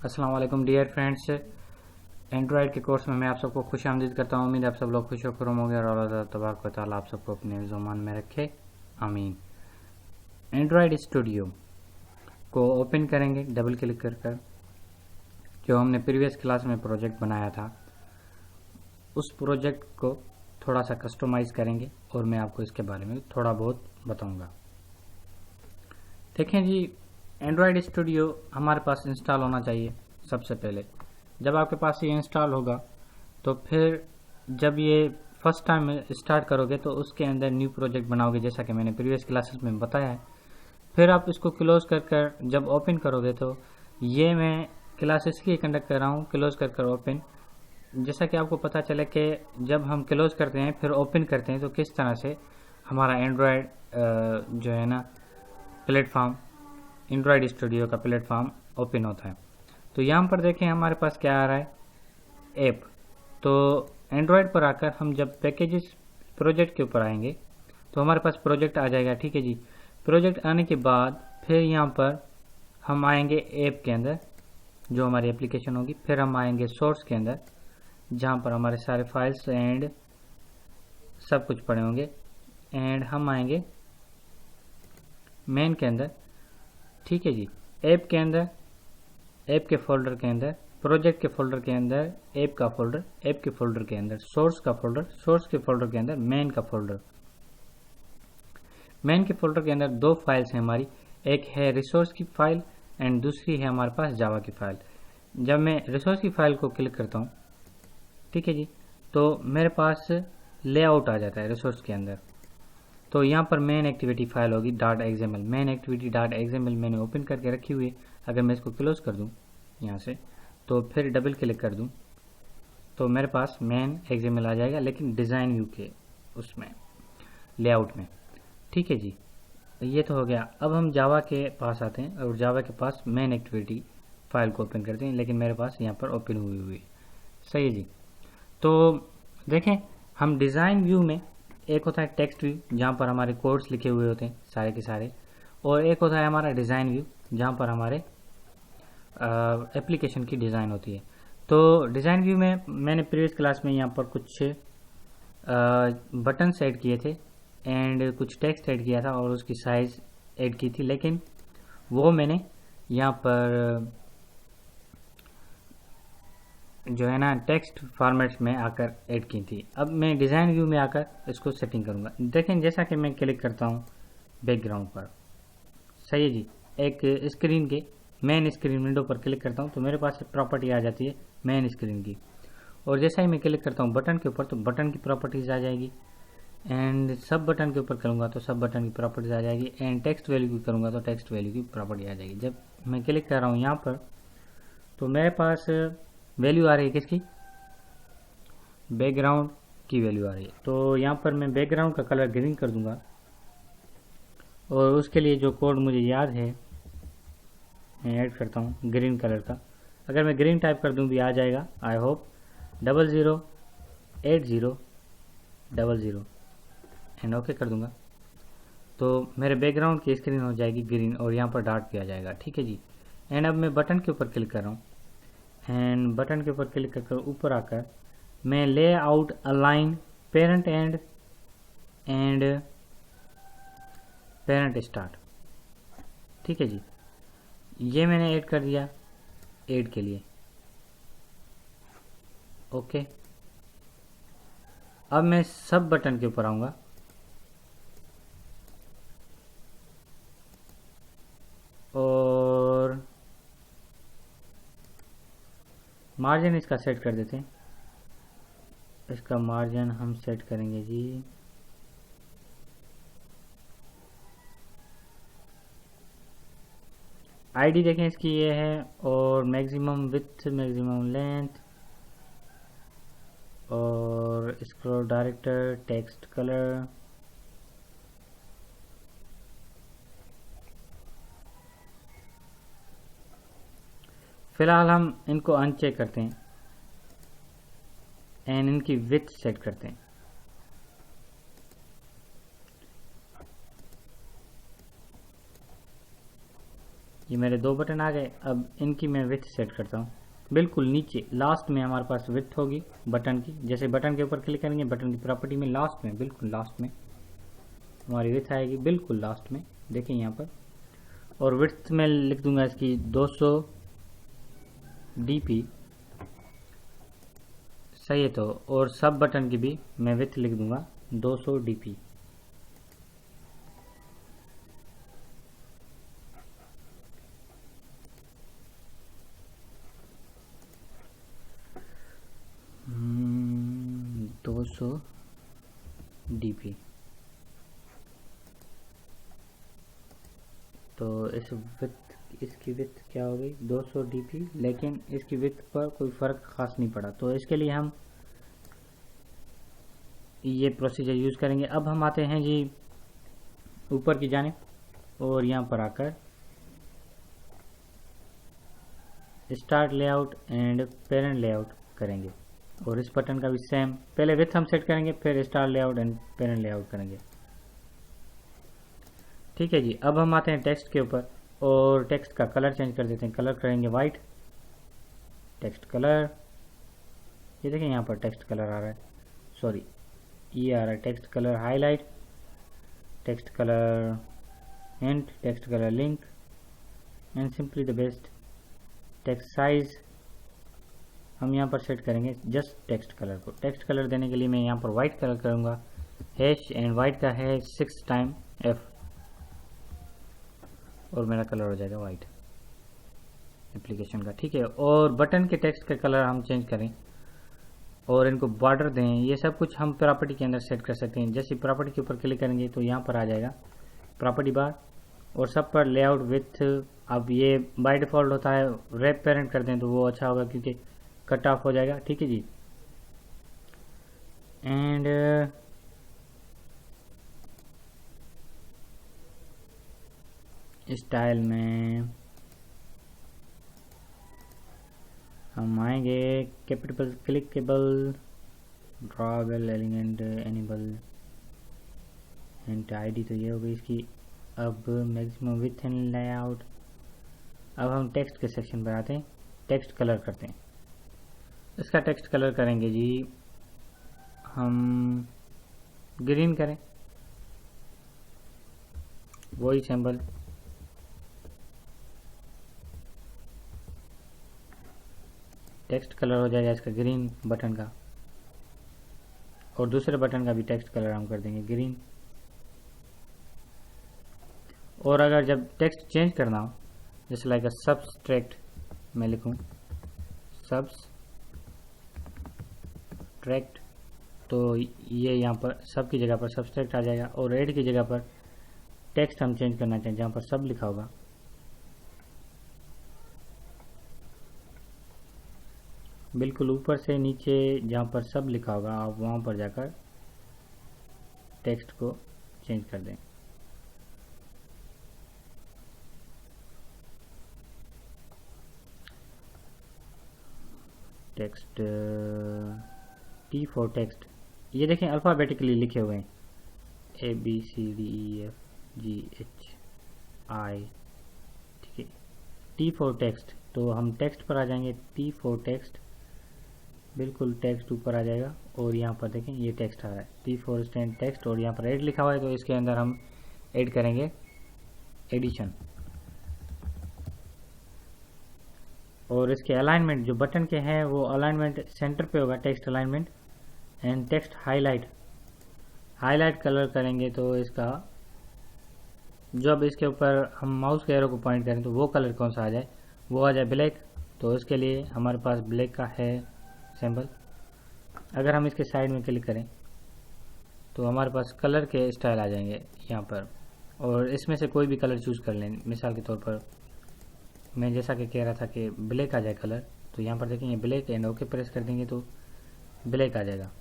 अस्सलाम वालेकुम dear friends. Android के कोर्स में मैं आप सबको खुश आमदीद करता हूँ। उम्मीद है आप सब लोग खुश खुरम हो गए और अल्लाह तबारक व तआला आप सबको अपने ज़ुबान में रखे, आमीन। एंड्रॉयड स्टूडियो को ओपन करेंगे डबल क्लिक कर जो हमने प्रीवियस क्लास में प्रोजेक्ट बनाया था उस प्रोजेक्ट को थोड़ा सा कस्टमाइज़ करेंगे और मैं आपको इसके बारे में थोड़ा बहुत बताऊँगा। देखें जी, एंड्रॉयड स्टूडियो हमारे पास इंस्टॉल होना चाहिए। सबसे पहले जब आपके पास ये इंस्टॉल होगा तो फिर जब ये फर्स्ट टाइम स्टार्ट करोगे तो उसके अंदर न्यू प्रोजेक्ट बनाओगे, जैसा कि मैंने प्रीवियस क्लासेस में बताया है। फिर आप इसको क्लोज कर जब ओपन करोगे तो ये मैं क्लास इसलिए कंडक्ट कर रहा हूँ क्लोज कर ओपन, जैसा कि आपको पता चले कि जब हम क्लोज करते हैं फिर ओपन करते हैं तो किस तरह से हमारा एंड्रॉयड जो है ना प्लेटफॉर्म, एंड्रॉयड स्टूडियो का प्लेटफॉर्म ओपन होता है। तो यहाँ पर देखें हमारे पास क्या आ रहा है, ऐप। तो एंड्रॉयड पर आकर हम जब पैकेजेस प्रोजेक्ट के ऊपर आएंगे तो हमारे पास प्रोजेक्ट आ जाएगा। ठीक है जी, प्रोजेक्ट आने के बाद फिर यहाँ पर हम आएंगे ऐप के अंदर जो हमारी एप्लीकेशन होगी। फिर हम आएंगे सोर्स के अंदर जहाँ पर हमारे सारे फाइल्स एंड सब कुछ पड़े होंगे। एंड हम आएंगे मेन के अंदर। ठीक है जी, ऐप के अंदर, ऐप के फोल्डर के अंदर, प्रोजेक्ट के फोल्डर के अंदर, ऐप का फोल्डर, ऐप के फोल्डर के अंदर, सोर्स का फोल्डर, सोर्स के फोल्डर के अंदर मेन का फोल्डर। मेन के फोल्डर के अंदर दो फाइल्स हैं हमारी, एक है रिसोर्स की फाइल एंड दूसरी है हमारे पास जावा की फाइल। जब मैं रिसोर्स की फाइल को क्लिक करता हूँ, ठीक है जी, तो मेरे पास लेआउट आ जाता है रिसोर्स के अंदर। तो यहाँ पर मेन एक्टिविटी फाइल होगी .xml। मेन एक्टिविटी .xml मैंने ओपन करके रखी हुई है। अगर मैं इसको क्लोज कर दूँ यहाँ से तो फिर डबल क्लिक कर दूँ तो मेरे पास मेन XML आ जाएगा, लेकिन डिज़ाइन व्यू के उसमें लेआउट में। ठीक है जी, ये तो हो गया। अब हम जावा के पास आते हैं और जावा के पास मेन एक्टिविटी फाइल को ओपन करते हैं, लेकिन मेरे पास यहाँ पर ओपन हुई है। सही है जी। तो देखें हम डिज़ाइन व्यू में एक होता है टेक्स्ट व्यू जहाँ पर हमारे कोड्स लिखे हुए होते हैं सारे के सारे, और एक होता है हमारा डिज़ाइन व्यू जहाँ पर हमारे एप्लीकेशन की डिज़ाइन होती है। तो डिज़ाइन व्यू में मैंने प्रीवियस क्लास में यहाँ पर कुछ बटन ऐड किए थे एंड कुछ टेक्स्ट ऐड किया था और उसकी साइज़ ऐड की थी, लेकिन वो मैंने यहाँ पर जो है ना टेक्स्ट फॉर्मेट्स में आकर ऐड की थी। अब मैं डिज़ाइन व्यू में आकर इसको सेटिंग करूँगा। देखें जैसा कि मैं क्लिक करता हूँ बैकग्राउंड पर, सही है जी, एक स्क्रीन के मेन स्क्रीन विंडो पर क्लिक करता हूँ तो मेरे पास एक प्रॉपर्टी आ जाती है मेन स्क्रीन की। और जैसा ही मैं क्लिक करता हूँ बटन के ऊपर तो बटन की प्रॉपर्टीज़ आ जाएगी। एंड सब बटन के ऊपर करूँगा तो सब बटन की प्रॉपर्टीज़ आ जाएगी। एंड टेक्स्ट वैल्यू की करूँगा तो टेक्स्ट वैल्यू की प्रॉपर्टी आ जाएगी। जब मैं क्लिक कर रहा हूँ यहाँ पर तो मेरे पास वैल्यू आ रही है किसकी, बैकग्राउंड की वैल्यू आ रही है। तो यहाँ पर मैं बैकग्राउंड का कलर ग्रीन कर दूंगा और उसके लिए जो कोड मुझे याद है मैं ऐड करता हूँ ग्रीन कलर का। अगर मैं ग्रीन टाइप कर दूँ भी आ जाएगा, आई होप 008000 एंड ओके कर दूंगा तो मेरे बैकग्राउंड की स्क्रीन हो जाएगी ग्रीन और यहाँ पर डॉट भी आ जाएगा। ठीक है जी। एंड अब मैं बटन के ऊपर क्लिक कर रहा हूँ एंड बटन के ऊपर क्लिक करके ऊपर आकर मैं ले out align parent and parent start, ठीक है जी, ये मैंने ऐड कर दिया ऐड के लिए। ओके, अब मैं सब बटन के ऊपर आऊँगा और मार्जिन इसका सेट कर देते हैं। इसका मार्जिन हम सेट करेंगे जी आईडी देखें इसकी ये है, और मैक्सिमम विड्थ, मैक्सिमम लेंथ, और स्क्रॉल डायरेक्टर, टेक्स्ट कलर, फिलहाल हम इनको अनचेक करते हैं एंड इनकी विड्थ सेट करते हैं। ये मेरे 2 बटन आ गए। अब इनकी मैं विड्थ सेट करता हूँ। बिल्कुल नीचे लास्ट में हमारे पास विड्थ होगी बटन की। जैसे बटन के ऊपर क्लिक करेंगे, बटन की प्रॉपर्टी में लास्ट में, बिल्कुल लास्ट में हमारी विड्थ आएगी, बिल्कुल लास्ट में देखिए यहाँ पर। और विड्थ में लिख दूंगा इसकी 200 dp, सही है। तो और सब बटन की भी मैं विड्थ लिख दूंगा 200 dp। $200 dp। तो इसकी विड्थ क्या हो गई 200 dp, लेकिन इसकी विड्थ पर कोई फ़र्क खास नहीं पड़ा। तो इसके लिए हम ये प्रोसीजर यूज़ करेंगे। अब हम आते हैं जी ऊपर की जानिब और यहाँ पर आकर start layout and parent layout करेंगे। और इस बटन का भी सेम, पहले विड्थ हम सेट करेंगे, फिर start layout and parent layout करेंगे। ठीक है जी। अब हम आते हैं टेक्स्ट के ऊपर और टेक्स्ट का कलर चेंज कर देते हैं। कलर करेंगे वाइट, टेक्स्ट कलर। ये देखें यहाँ पर टेक्स्ट कलर आ रहा है, सॉरी ये आ रहा है text colour highlight, text colour hint, text colour link and simply the best. Text size हम यहाँ पर सेट करेंगे जस्ट टेक्स्ट कलर को। टेक्स्ट कलर देने के लिए मैं यहाँ पर वाइट कलर करूँगा, हैश एंड वाइट का है 6 टाइम F, और मेरा कलर हो जाएगा वाइट एप्लीकेशन का। ठीक है। और बटन के टेक्स्ट का कलर हम चेंज करें और इनको बॉर्डर दें, ये सब कुछ हम प्रॉपर्टी के अंदर सेट कर सकते हैं। जैसे प्रॉपर्टी के ऊपर क्लिक करेंगे तो यहाँ पर आ जाएगा प्रॉपर्टी बार और सब पर लेआउट विथ। अब ये बाय डिफ़ॉल्ट होता है, रैप पेरेंट कर दें तो वो अच्छा होगा क्योंकि कट ऑफ हो जाएगा। ठीक है जी। एंड स्टाइल में हम आएंगे capital clickable drawable element enable and ID, तो ये हो गई इसकी। अब मैक्सिमम विथ एंड लेआउट। अब हम टेक्स्ट के सेक्शन पर आते हैं, टेक्स्ट कलर करते हैं। इसका टेक्स्ट कलर करेंगे जी हम ग्रीन करें, वही सिंबल। टेक्स्ट कलर हो जाएगा इसका ग्रीन बटन का, और दूसरे बटन का भी टेक्स्ट कलर हम कर देंगे ग्रीन। और अगर जब टेक्स्ट चेंज करना हो, जैसे लाइक सब्सट्रैक्ट मैं लिखूं सब्सट्रैक्ट, तो ये यहाँ पर सब की जगह पर सब्सट्रैक्ट आ जाएगा। और एड की जगह पर टेक्स्ट हम चेंज करना चाहें जहाँ पर सब लिखा होगा, बिल्कुल ऊपर से नीचे जहाँ पर सब लिखा होगा आप वहाँ पर जाकर टेक्स्ट को चेंज कर दें। टेक्स्ट T फॉर टेक्स्ट, ये देखें अल्फ़ाबेटिकली लिखे हुए हैं ABCDEFGHI। ठीक है। T फॉर टेक्स्ट, तो हम टेक्स्ट पर आ जाएंगे। T फॉर टेक्स्ट, बिल्कुल टेक्स्ट ऊपर आ जाएगा और यहाँ पर देखें ये टेक्स्ट आ रहा है T फॉर स्टैंड टेक्स्ट, और यहाँ पर ऐड लिखा हुआ है तो इसके अंदर हम ऐड करेंगे एडिशन। और इसके अलाइनमेंट जो बटन के हैं वो अलाइनमेंट सेंटर पे होगा, text alignment and text highlight colour करेंगे तो इसका जब इसके ऊपर हम माउस के एरो को पॉइंट करें तो वो कलर कौन सा आ जाए, वो आ जाए ब्लैक। तो इसके लिए हमारे पास ब्लैक का है सिंबल। अगर हम इसके साइड में क्लिक करें तो हमारे पास कलर के स्टाइल आ जाएंगे यहाँ पर, और इसमें से कोई भी कलर चूज़ कर लें। मिसाल के तौर पर मैं जैसा कि कह रहा था कि ब्लैक आ जाए कलर, तो यहाँ पर देखेंगे ब्लैक एंड ओके प्रेस कर देंगे तो ब्लैक आ जाएगा।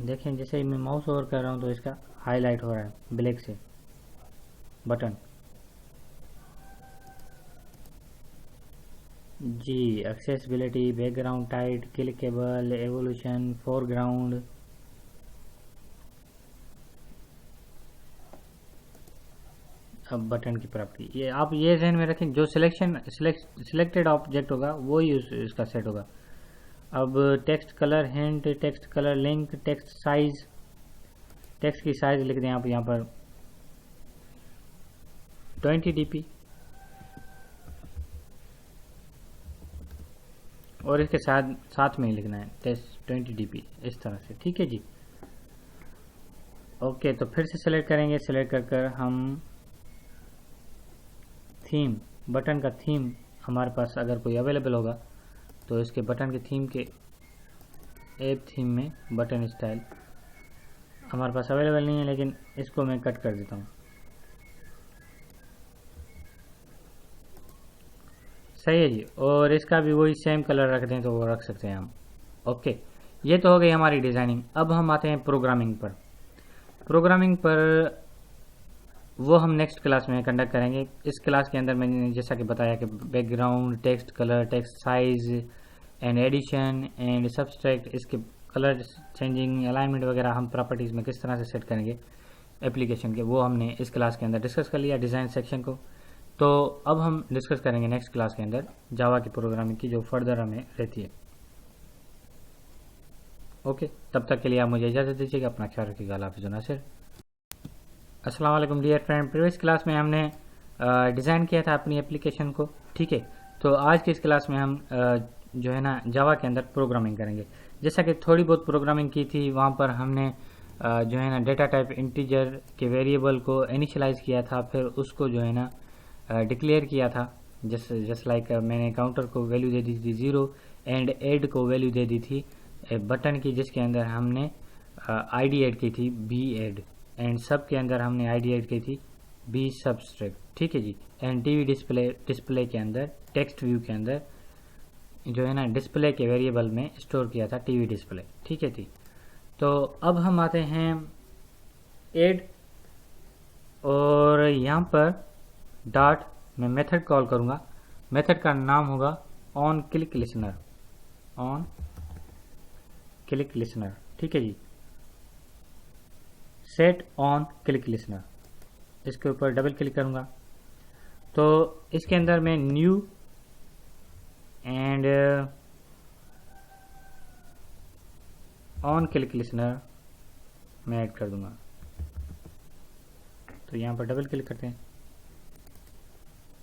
देखें जैसे ही मैं माउस ओवर कर रहा हूँ तो इसका हाईलाइट हो रहा है ब्लैक से बटन। जी accessibility, background tight, clickable, evolution, foreground, अब बटन की प्रॉपर्टी, ये आप ये ध्यान में रखें, जो सिलेक्टेड ऑब्जेक्ट होगा वो ही इसका सेट होगा। अब text colour hint, text colour link, text size, text की साइज लिख दें आप यहाँ पर 20 dp और इसके साथ में ही लिखना है टेक्स्ट 20 dp इस तरह से, ठीक है जी। ओके, तो फिर से सेलेक्ट करेंगे, सेलेक्ट कर हम थीम, बटन का थीम हमारे पास अगर कोई अवेलेबल होगा तो इसके बटन के थीम के ऐप थीम में बटन स्टाइल हमारे पास अवेलेबल नहीं है, लेकिन इसको मैं कट कर देता हूँ। सही है जी, और इसका भी वही सेम कलर रख दें तो वो रख सकते हैं हम। ओके, ये तो हो गई हमारी डिज़ाइनिंग। अब हम आते हैं प्रोग्रामिंग पर। प्रोग्रामिंग पर वो हम नेक्स्ट क्लास में कंडक्ट करेंगे। इस क्लास के अंदर मैंने जैसा कि बताया कि background, text colour, text size and addition and subtract, इसके कलर चेंजिंग, अलाइनमेंट वगैरह हम प्रॉपर्टीज़ में किस तरह से सेट करेंगे एप्लीकेशन के, वो हमने इस क्लास के अंदर डिस्कस कर लिया डिज़ाइन सेक्शन को। तो अब हम डिस्कस करेंगे नेक्स्ट क्लास के अंदर जावा की प्रोग्रामिंग की, जो फर्दर हमें रहती है। ओके, तब तक के लिए आप मुझे इजाज़त दीजिएगा, अपना ख्याल रखिएगा। अल्लाह हाफ़िज़ नासिर। अस्सलाम वालेकुम डियर फ्रेंड, प्रीवियस क्लास में हमने डिज़ाइन किया था अपनी एप्लीकेशन को, ठीक है। तो आज की इस क्लास में हम जो है ना जावा के अंदर प्रोग्रामिंग करेंगे। जैसा कि थोड़ी बहुत प्रोग्रामिंग की थी, वहाँ पर हमने जो है ना डेटा टाइप इंटीजर के वेरिएबल को इनिशियलाइज किया था, फिर उसको जो है ना डिक्लेयर किया था। जस्ट लाइक मैंने काउंटर को वैल्यू दे दी थी 0 एंड एड को वैल्यू दे दी थी बटन की, जिसके अंदर हमने आईडी ऐड की थी बी एड, एंड सब के अंदर हमने आईडी ऐड की थी बी सब्सट्रैक्ट, ठीक है जी। एंड टीवी डिस्प्ले के अंदर, टेक्स्ट व्यू के अंदर जो है ना डिस्प्ले के वेरिएबल में स्टोर किया था टीवी डिस्प्ले, ठीक है जी। तो अब हम आते हैं ऐड, और यहाँ पर डॉट मैं मेथड कॉल करूँगा। मेथड का नाम होगा on click listener, on click listener, ठीक है जी। सेट ऑन क्लिक लिसनर, इसके ऊपर डबल क्लिक करूँगा तो इसके अंदर मैं new and on click listener मैं ऐड कर दूंगा। तो यहाँ पर डबल क्लिक करते हैं,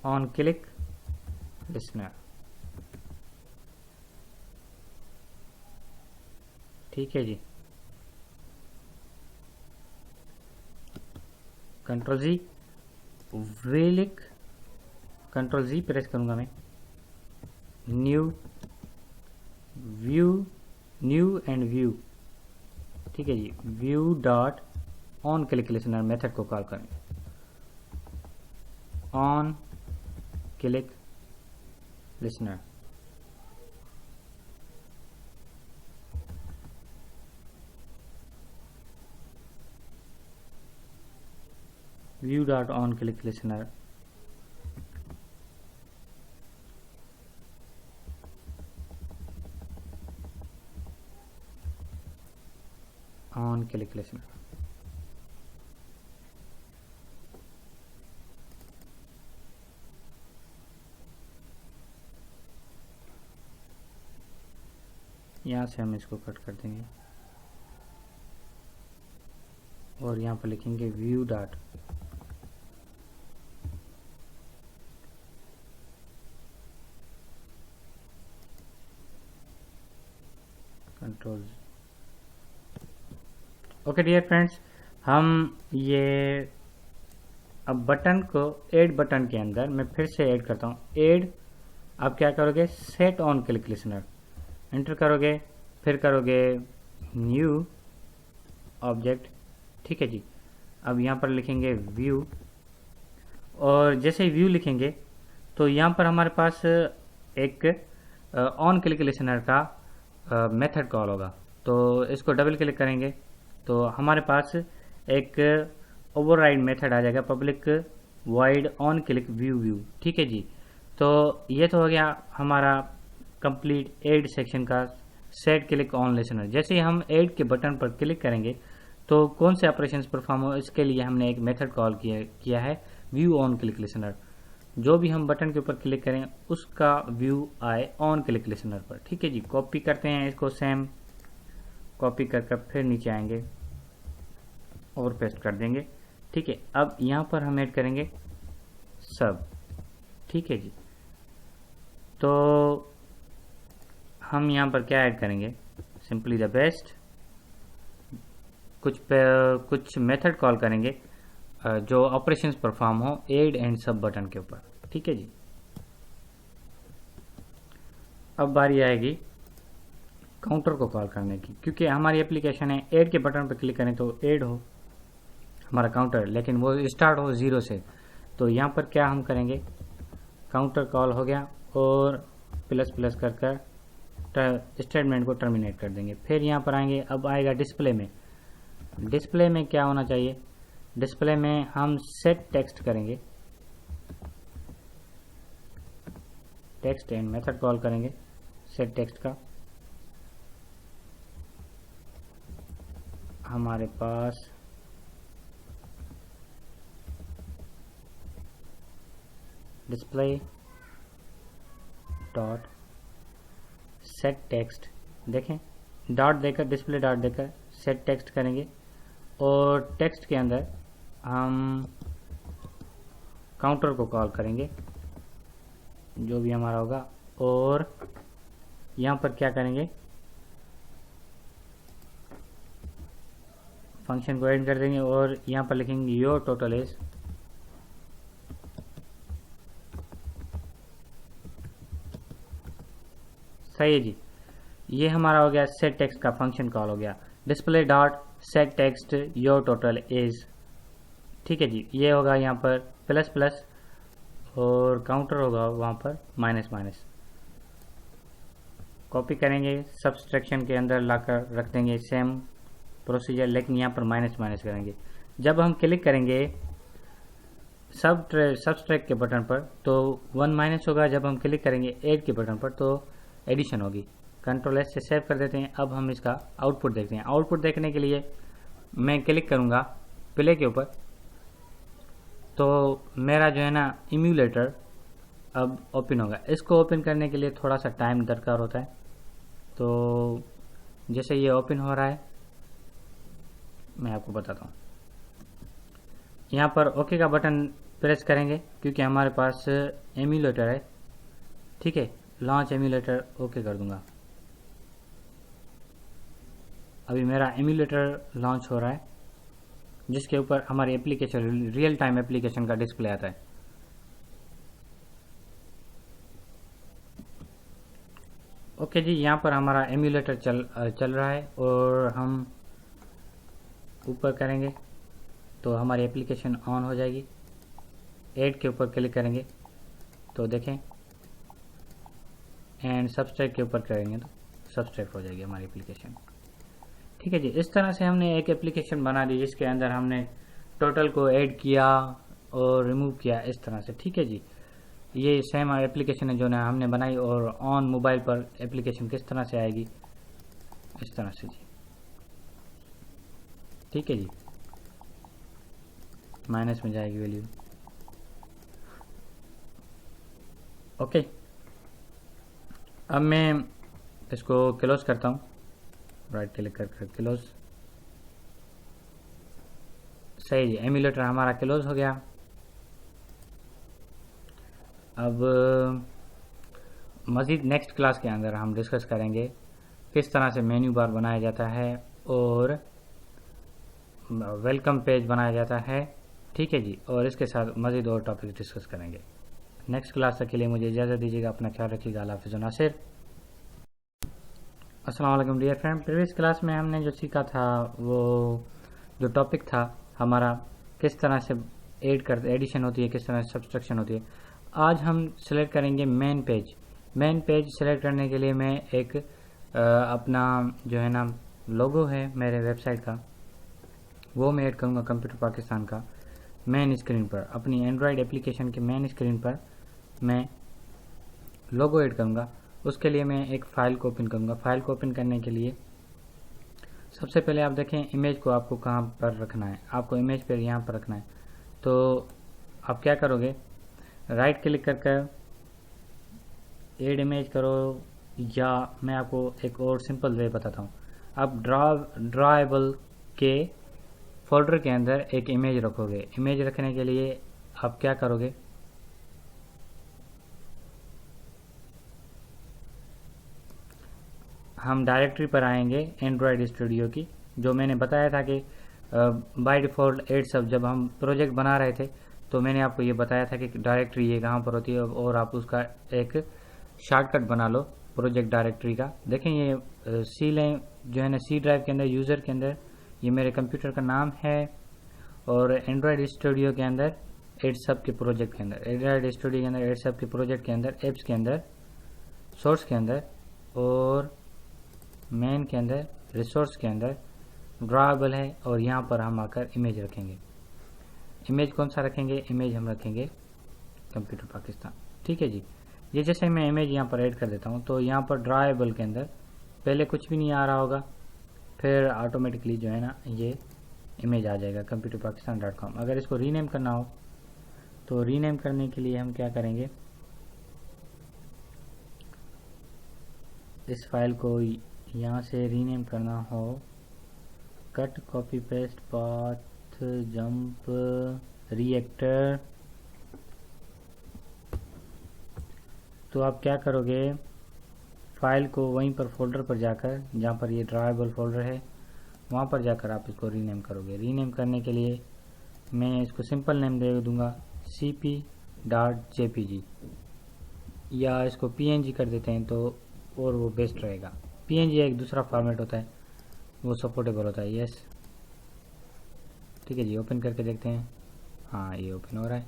ऑन क्लिक लिसनर, ठीक है जी। कंट्रोल जी लिख, कंट्रोल जी प्रेस करूंगा मैं, new view, new and view, ठीक है जी। View dot on click listener method को कॉल करें, on click listener, view dot on click listener, on click listener. यहाँ से हम इसको कट कर देंगे और यहाँ पर लिखेंगे view dot control. Okay dear friends, हम ये अब बटन को ऐड बटन के अंदर मैं फिर से ऐड करता हूँ। ऐड, आप क्या करोगे, set on click listener enter करोगे, फिर करोगे न्यू ऑब्जेक्ट, ठीक है जी। अब यहाँ पर लिखेंगे व्यू, और जैसे ही व्यू लिखेंगे तो यहाँ पर हमारे पास एक ऑन क्लिक लिसनर का मेथड कॉल होगा। तो इसको डबल क्लिक करेंगे तो हमारे पास एक ओवरराइड मेथड आ जाएगा, public wide on click view, ठीक है जी। तो ये तो हो गया हमारा कंप्लीट ऐड सेक्शन का सेट क्लिक ऑन लिसनर। जैसे ही हम ऐड के बटन पर क्लिक करेंगे तो कौन से ऑपरेशंस परफॉर्म हो, इसके लिए हमने एक मेथड कॉल किया है व्यू ऑन क्लिक लिसनर, जो भी हम बटन के ऊपर क्लिक करें उसका व्यू आए ऑन क्लिक लिसनर पर। ठीक है जी, कॉपी करते हैं इसको, सेम कॉपी कर फिर नीचे आएंगे और पेस्ट कर देंगे। ठीक है, अब यहाँ पर हम ऐड करेंगे सब। ठीक है जी, तो हम यहाँ पर क्या ऐड करेंगे, सिंपली द बेस्ट, कुछ मेथड कॉल करेंगे जो ऑपरेशंस परफॉर्म हो एड एंड सब बटन के ऊपर। ठीक है जी, अब बारी आएगी काउंटर को कॉल करने की, क्योंकि हमारी एप्लीकेशन है ऐड के बटन पर क्लिक करें तो ऐड हो हमारा काउंटर, लेकिन वो स्टार्ट हो 0 से। तो यहाँ पर क्या हम करेंगे, काउंटर कॉल हो गया और प्लस प्लस कर स्टेटमेंट को टर्मिनेट कर देंगे। फिर यहाँ पर आएंगे, अब आएगा डिस्प्ले में। डिस्प्ले में क्या होना चाहिए, डिस्प्ले में हम सेट टेक्स्ट करेंगे, टेक्स्ट एंड मेथड कॉल करेंगे सेट टेक्स्ट का। हमारे पास डिस्प्ले डॉट सेट टेक्स्ट, देखें डॉट देकर, डिस्प्ले डॉट देकर सेट टेक्स्ट करेंगे और टेक्स्ट के अंदर हम काउंटर को कॉल करेंगे जो भी हमारा होगा, और यहाँ पर क्या करेंगे, फंक्शन को ऐड कर देंगे और यहाँ पर लिखेंगे योर टोटल इज सही है जी। ये हमारा हो गया सेट टेक्स्ट का फंक्शन कॉल हो गया, display dot set text your total is. ठीक है जी, ये होगा यहाँ पर प्लस प्लस और काउंटर होगा वहाँ पर माइनस माइनस। कॉपी करेंगे, सब्सट्रैक्शन के अंदर लाकर रख देंगे सेम प्रोसीजर, लेकिन यहाँ पर माइनस माइनस करेंगे। जब हम क्लिक करेंगे सब्सट्रैक्ट के बटन पर तो 1 माइनस होगा, जब हम क्लिक करेंगे ऐड के बटन पर तो एडिशन होगी। कंट्रोल एस से सेव कर देते हैं। अब हम इसका आउटपुट देखते हैं। आउटपुट देखने के लिए मैं क्लिक करूँगा प्ले के ऊपर, तो मेरा जो है ना इम्यूलेटर अब ओपन होगा। इसको ओपन करने के लिए थोड़ा सा टाइम दरकार होता है, तो जैसे ये ओपन हो रहा है मैं आपको बताता हूँ। यहाँ पर ओके का बटन प्रेस करेंगे क्योंकि हमारे पास एम्यूलेटर है। ठीक है, लॉन्च एम्यूलेटर ओके कर दूंगा। अभी मेरा एम्यूलेटर लॉन्च हो रहा है जिसके ऊपर हमारी एप्लीकेशन, रियल टाइम एप्लीकेशन का डिस्प्ले आता है। ओके जी, यहाँ पर हमारा एम्यूलेटर चल रहा है और हम ऊपर करेंगे तो हमारी एप्लीकेशन ऑन हो जाएगी। ऐड के ऊपर क्लिक करेंगे तो देखें, एंड सब्सट्रैक्ट के ऊपर करेंगे तो सब्सट्रैक्ट हो जाएगी हमारी एप्लीकेशन। ठीक है जी, इस तरह से हमने एक एप्लीकेशन बना दी जिसके अंदर हमने टोटल को ऐड किया और रिमूव किया इस तरह से। ठीक है जी, ये सेम एप्लीकेशन है जो ना हमने बनाई, और ऑन मोबाइल पर एप्लीकेशन किस तरह से आएगी इस तरह से जी। ठीक है जी, माइनस में जाएगी वैल्यू। ओके, अब मैं इसको क्लोज करता हूँ, राइट क्लिक कर क्लोज। सही जी, एम्यूलेटर हमारा क्लोज हो गया। अब मज़ीद नेक्स्ट क्लास के अंदर हम डिस्कस करेंगे किस तरह से मेन्यू बार बनाया जाता है और वेलकम पेज बनाया जाता है। ठीक है जी, और इसके साथ मज़ीद और टॉपिक डिस्कस करेंगे। नेक्स्ट क्लास तक के लिए मुझे इजाज़त दीजिएगा, अपना ख्याल रखिएगा। अल्लाह हाफ़िज़ नासिर। अस्सलाम वालेकुम डियर फ्रेंड, प्रीवियस क्लास में हमने जो सीखा था वो जो टॉपिक था हमारा किस तरह से एडिशन होती है, किस तरह से सब्सट्रैक्शन होती है। आज हम सेलेक्ट करेंगे main page. Main page select करने के लिए मैं एक अपना जो है ना लोगो है मेरे वेबसाइट का, वो मैं ऐड करूँगा कंप्यूटर पाकिस्तान का मेन स्क्रीन पर। अपनी एंड्रॉयड एप्लीकेशन के मेन स्क्रीन पर मैं लोगो ऐड करूँगा। उसके लिए मैं एक फ़ाइल को ओपन करूँगा। फ़ाइल को ओपन करने के लिए सबसे पहले आप देखें इमेज को आपको कहाँ पर रखना है। आपको इमेज पर यहाँ पर रखना है, तो आप क्या करोगे, राइट क्लिक कर एड इमेज करो, या मैं आपको एक और सिंपल वे बताता हूँ। आप ड्राएबल के फोल्डर के अंदर एक इमेज रखोगे। इमेज रखने के लिए आप क्या करोगे, हम डायरेक्टरी पर आएंगे एंड्रॉयड स्टूडियो की, जो मैंने बताया था कि बाय डिफ़ॉल्ट एड सब जब हम प्रोजेक्ट बना रहे थे तो मैंने आपको ये बताया था कि डायरेक्टरी ये कहाँ पर होती है, और आप उसका एक शॉर्टकट बना लो प्रोजेक्ट डायरेक्टरी का। देखें ये सी लाइन जो है ना, सी ड्राइव के अंदर यूज़र के अंदर ये मेरे कंप्यूटर का नाम है, और एंड्रॉयड स्टूडियो के अंदर एड सब के प्रोजेक्ट के अंदर, एंड्रॉयड स्टूडियो के अंदर एड सब के प्रोजेक्ट के अंदर, एप्स के अंदर, सोर्स के अंदर, और मेन के अंदर, रिसोर्स के अंदर ड्राएबल है। और यहाँ पर हम आकर इमेज रखेंगे। इमेज कौन सा रखेंगे, इमेज हम रखेंगे कंप्यूटर पाकिस्तान। ठीक है जी। ये जैसे मैं इमेज यहाँ पर ऐड कर देता हूँ तो यहाँ पर ड्राएबल के अंदर पहले कुछ भी नहीं आ रहा होगा, फिर ऑटोमेटिकली जो है ना ये इमेज आ जाएगा computerpakistan.com। अगर इसको रीनेम करना हो तो रीनेम करने के लिए हम क्या करेंगे, इस फाइल को यहाँ से रीनेम करना हो, cut copy paste path jump reactor, तो आप क्या करोगे, फाइल को वहीं पर फोल्डर पर जाकर, जहाँ पर ये ड्राएबल फोल्डर है वहाँ पर जाकर आप इसको रीनेम करोगे। रीनेम करने के लिए मैं इसको सिंपल नेम दे दूँगा cp.jpg, या इसको png कर देते हैं तो और वो बेस्ट रहेगा। png एक दूसरा फॉर्मेट होता है, वो सपोर्टेबल होता है। यस, ठीक है जी। ओपन करके देखते हैं, हाँ ये ओपन हो रहा है,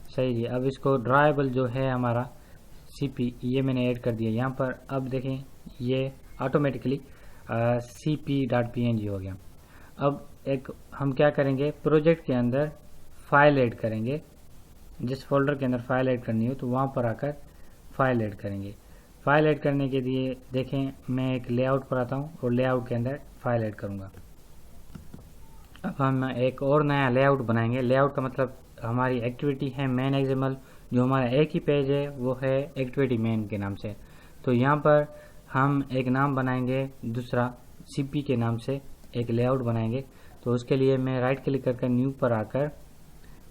सही जी। अब इसको ड्राएबल जो है हमारा cp ये मैंने ऐड कर दिया यहाँ पर। अब देखें ये ऑटोमेटिकली cp.png हो गया। अब एक हम क्या करेंगे, प्रोजेक्ट के अंदर फाइल ऐड करेंगे, जिस फोल्डर के अंदर फाइल ऐड करनी हो तो वहाँ पर आकर फाइल ऐड करेंगे। फाइल ऐड करने के लिए देखें मैं एक लेआउट पर आता हूँ और लेआउट के अंदर फाइल ऐड करूँगा। अब हम एक और नया लेआउट बनाएंगे। लेआउट का मतलब हमारी एक्टिविटी है मेन एक्सएमएल, जो हमारा एक ही पेज है वो है एक्टिविटी मेन के नाम से। तो यहाँ पर हम एक नाम बनाएंगे, दूसरा cp के नाम से एक लेआउट बनाएंगे। तो उसके लिए मैं राइट क्लिक करके न्यू पर आकर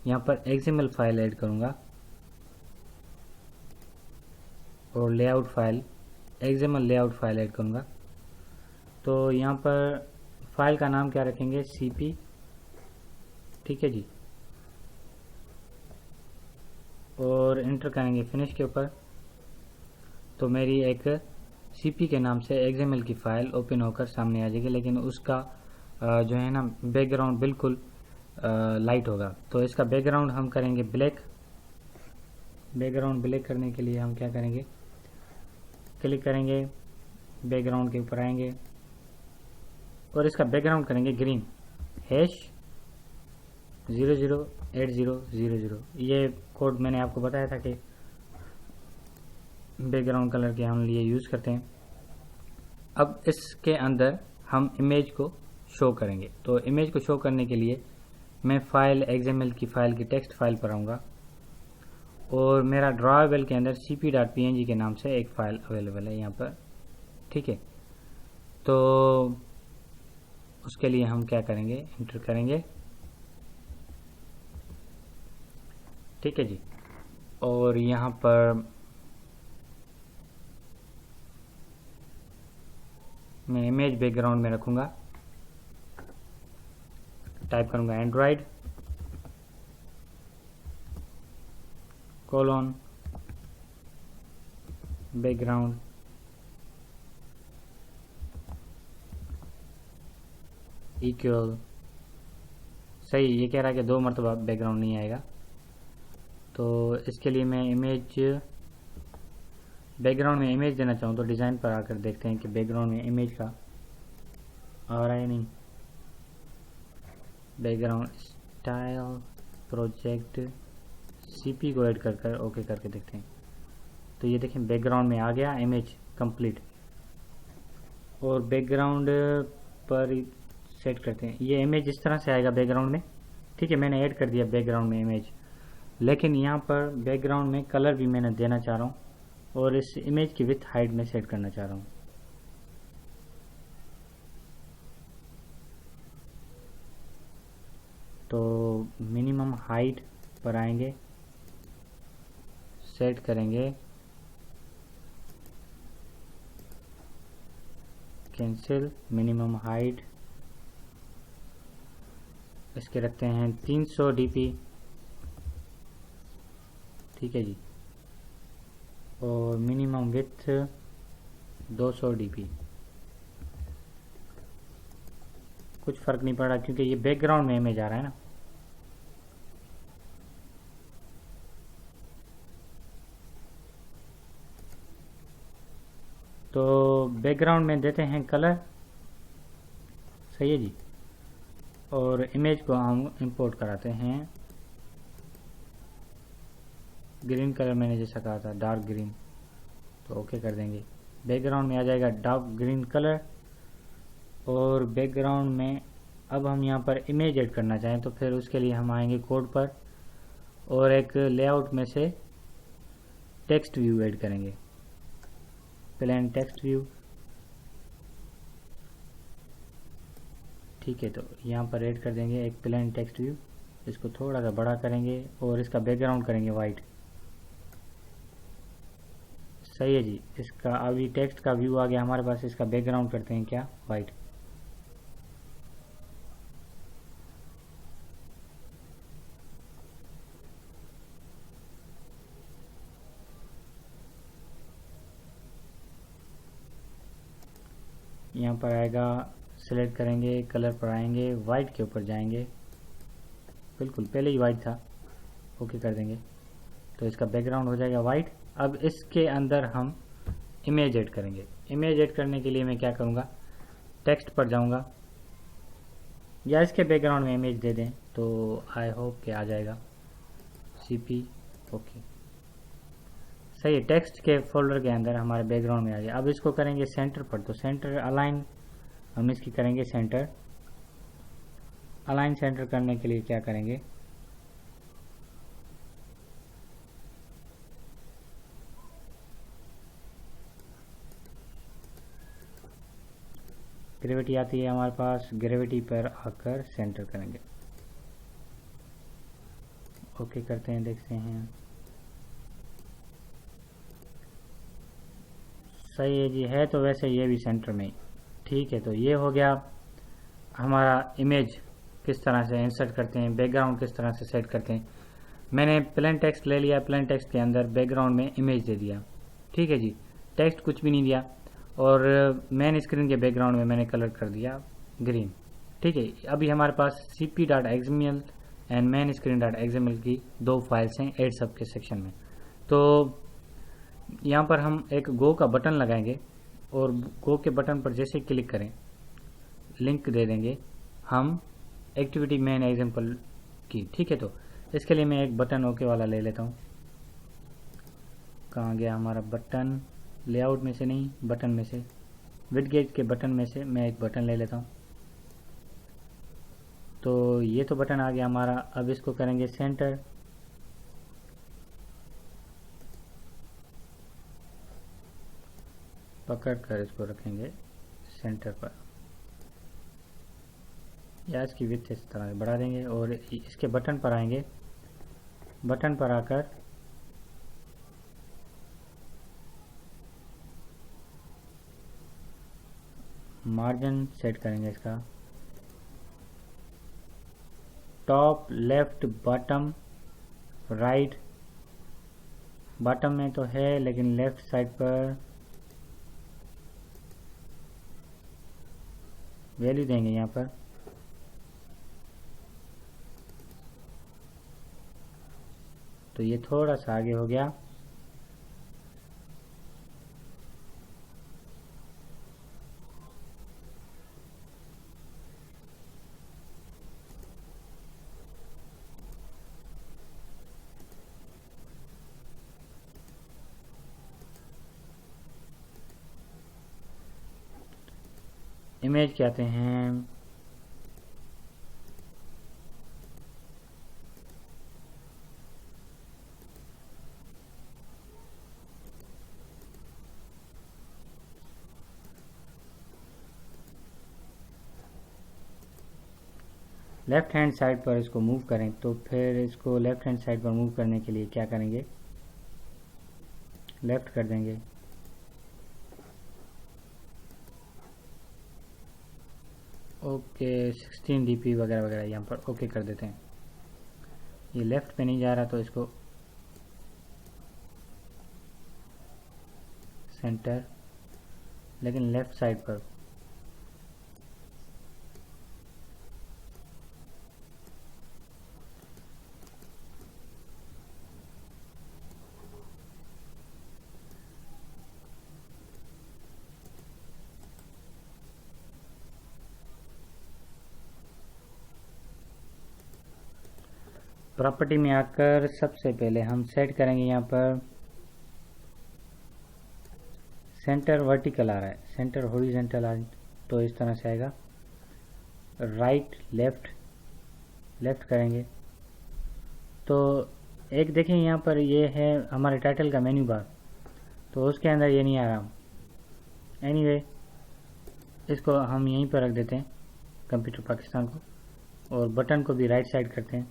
यहाँ पर एक्सएमएल फाइल ऐड करूँगा और layout file, XML layout file add करूँगा। तो यहाँ पर फाइल का नाम क्या रखेंगे, cp, ठीक है जी, और इंटर करेंगे फिनिश के ऊपर। तो मेरी एक cp के नाम से XML की फाइल ओपन होकर सामने आ जाएगी, लेकिन उसका जो है ना बैकग्राउंड बिल्कुल लाइट होगा। तो इसका बैकग्राउंड हम करेंगे ब्लैक। बैकग्राउंड ब्लैक करने के लिए हम क्या करेंगे, क्लिक करेंगे, बैकग्राउंड के ऊपर आएंगे और इसका बैकग्राउंड करेंगे ग्रीन, #008000। ये कोड मैंने आपको बताया था कि बैकग्राउंड कलर के हम लिए यूज़ करते हैं। अब इसके अंदर हम इमेज को शो करेंगे। तो इमेज को शो करने के लिए मैं फाइल XML की फाइल की टेक्स्ट फाइल पर आऊँगा और मेरा ड्राएबल के अंदर cp.png के नाम से एक फ़ाइल अवेलेबल है यहाँ पर, ठीक है। तो उसके लिए हम क्या करेंगे, इंटर करेंगे, ठीक है जी। और यहाँ पर मैं इमेज बैकग्राउंड में रखूँगा, टाइप करूँगा एंड्रॉयड कोलोन बैकग्राउंड इक्वल, सही ये कह रहा है कि 2 मरतबा बैकग्राउंड नहीं आएगा। तो इसके लिए मैं इमेज बैकग्राउंड में इमेज देना चाहूँ तो डिज़ाइन पर आकर देखते हैं कि बैकग्राउंड में इमेज का आ रहा है नहीं। बैकग्राउंड स्टाइल प्रोजेक्ट cp को ऐड कर ओके करके देखते हैं। तो ये देखें बैकग्राउंड में आ गया इमेज कंप्लीट, और बैकग्राउंड पर सेट करते हैं। ये इमेज इस तरह से आएगा बैकग्राउंड में, ठीक है। मैंने ऐड कर दिया बैकग्राउंड में इमेज। लेकिन यहाँ पर बैकग्राउंड में कलर भी मैंने देना चाह रहा हूँ और इस इमेज की विथ हाइट में सेट करना चाह रहा हूँ। तो मिनिमम हाइट पर आएंगे, सेट करेंगे कैंसिल मिनिमम हाइट, इसके रखते हैं 300 dp, ठीक है जी, और मिनिमम विथ 200 dp। कुछ फ़र्क नहीं पड़ रहा क्योंकि ये बैकग्राउंड में इमेज आ रहा है ना। तो बैकग्राउंड में देते हैं कलर, सही है जी, और इमेज को हम इंपोर्ट कराते हैं ग्रीन कलर, मैंने जैसा कहा था डार्क ग्रीन, तो ओके कर देंगे। बैकग्राउंड में आ जाएगा डार्क ग्रीन कलर, और बैकग्राउंड में अब हम यहाँ पर इमेज ऐड करना चाहें तो फिर उसके लिए हम आएंगे कोड पर और एक लेआउट में से टेक्स्ट व्यू ऐड करेंगे, प्लेन टेक्स्ट व्यू, ठीक है। तो यहाँ पर ऐड कर देंगे एक प्लेन टेक्स्ट व्यू, इसको थोड़ा सा बड़ा करेंगे और इसका बैकग्राउंड करेंगे वाइट, सही है जी। इसका अभी टेक्स्ट का व्यू आ गया हमारे पास, इसका बैकग्राउंड करते हैं क्या, वाइट। यहाँ पर आएगा, सिलेक्ट करेंगे, कलर पर आएंगे, वाइट के ऊपर जाएंगे, बिल्कुल पहले ही वाइट था, ओके कर देंगे। तो इसका बैकग्राउंड हो जाएगा वाइट। अब इसके अंदर हम इमेज ऐड करेंगे। इमेज ऐड करने के लिए मैं क्या करूँगा, टेक्स्ट पर जाऊँगा या इसके बैकग्राउंड में इमेज दे दें तो आई होप कि आ जाएगा, cp, ओके, सही है। टेक्स्ट के फोल्डर के अंदर हमारे बैकग्राउंड में आ गया। अब इसको करेंगे सेंटर पर, तो सेंटर अलाइन हम इसकी करेंगे सेंटर। अलाइन सेंटर करने के लिए क्या करेंगे, ग्रेविटी आती है हमारे पास, ग्रेविटी पर आकर सेंटर करेंगे, ओके करते हैं, देखते हैं, सही है जी। है तो वैसे ये भी सेंटर में, ठीक है। तो ये हो गया हमारा इमेज किस तरह से इंसर्ट करते हैं, बैकग्राउंड किस तरह से सेट करते हैं। मैंने प्लेन टेक्स्ट ले लिया, प्लेन टेक्स्ट के अंदर बैकग्राउंड में इमेज दे दिया, ठीक है जी। टेक्स्ट कुछ भी नहीं दिया, और मेन स्क्रीन के बैकग्राउंड में मैंने कलर कर दिया ग्रीन, ठीक है। अभी हमारे पास cp.xml एंड main screen.xml की दो फाइल्स हैं एड सब के सेक्शन में। तो यहाँ पर हम एक गो का बटन लगाएंगे और गो के बटन पर जैसे क्लिक करें लिंक दे देंगे हम एक्टिविटी मेन एग्जाम्पल की, ठीक है। तो इसके लिए मैं एक बटन ओके वाला ले लेता हूँ। कहाँ गया हमारा बटन, लेआउट में से नहीं, बटन में से, विड गेज के बटन में से मैं एक बटन ले लेता हूँ। तो ये तो बटन आ गया हमारा। अब इसको करेंगे सेंटर, पकड़ कर इसको रखेंगे सेंटर पर, या इसकी विड्थ इस तरह से बढ़ा देंगे और इसके बटन पर आएंगे, बटन पर आकर मार्जिन सेट करेंगे इसका, top, left, bottom, right. Bottom में तो है लेकिन लेफ्ट साइड पर वैल्यू देंगे यहाँ पर, तो ये थोड़ा सा आगे हो गया। इमेज के आते हैं, लेफ़्ट हैंड साइड पर इसको मूव करें तो फिर इसको लेफ़्ट हैंड साइड पर मूव करने के लिए क्या करेंगे, लेफ़्ट कर देंगे। ओके 16 dp वगैरह वगैरह यहाँ पर ओके कर देते हैं। ये लेफ़्ट पे नहीं जा रहा तो इसको सेंटर, लेकिन लेफ़्ट साइड पर। प्रॉपर्टी में आकर सबसे पहले हम सेट करेंगे यहाँ पर सेंटर वर्टिकल आ रहा है, सेंटर हॉरिजॉन्टल आ, तो इस तरह से आएगा। राइट लेफ़्ट, लेफ़्ट करेंगे तो एक देखिए यहाँ पर ये है हमारे टाइटल का मेन्यू बार, तो उसके अंदर ये नहीं आ रहा। एनीवे इसको हम यहीं पर रख देते हैं कंप्यूटर पाकिस्तान को, और बटन को भी राइट साइड करते हैं।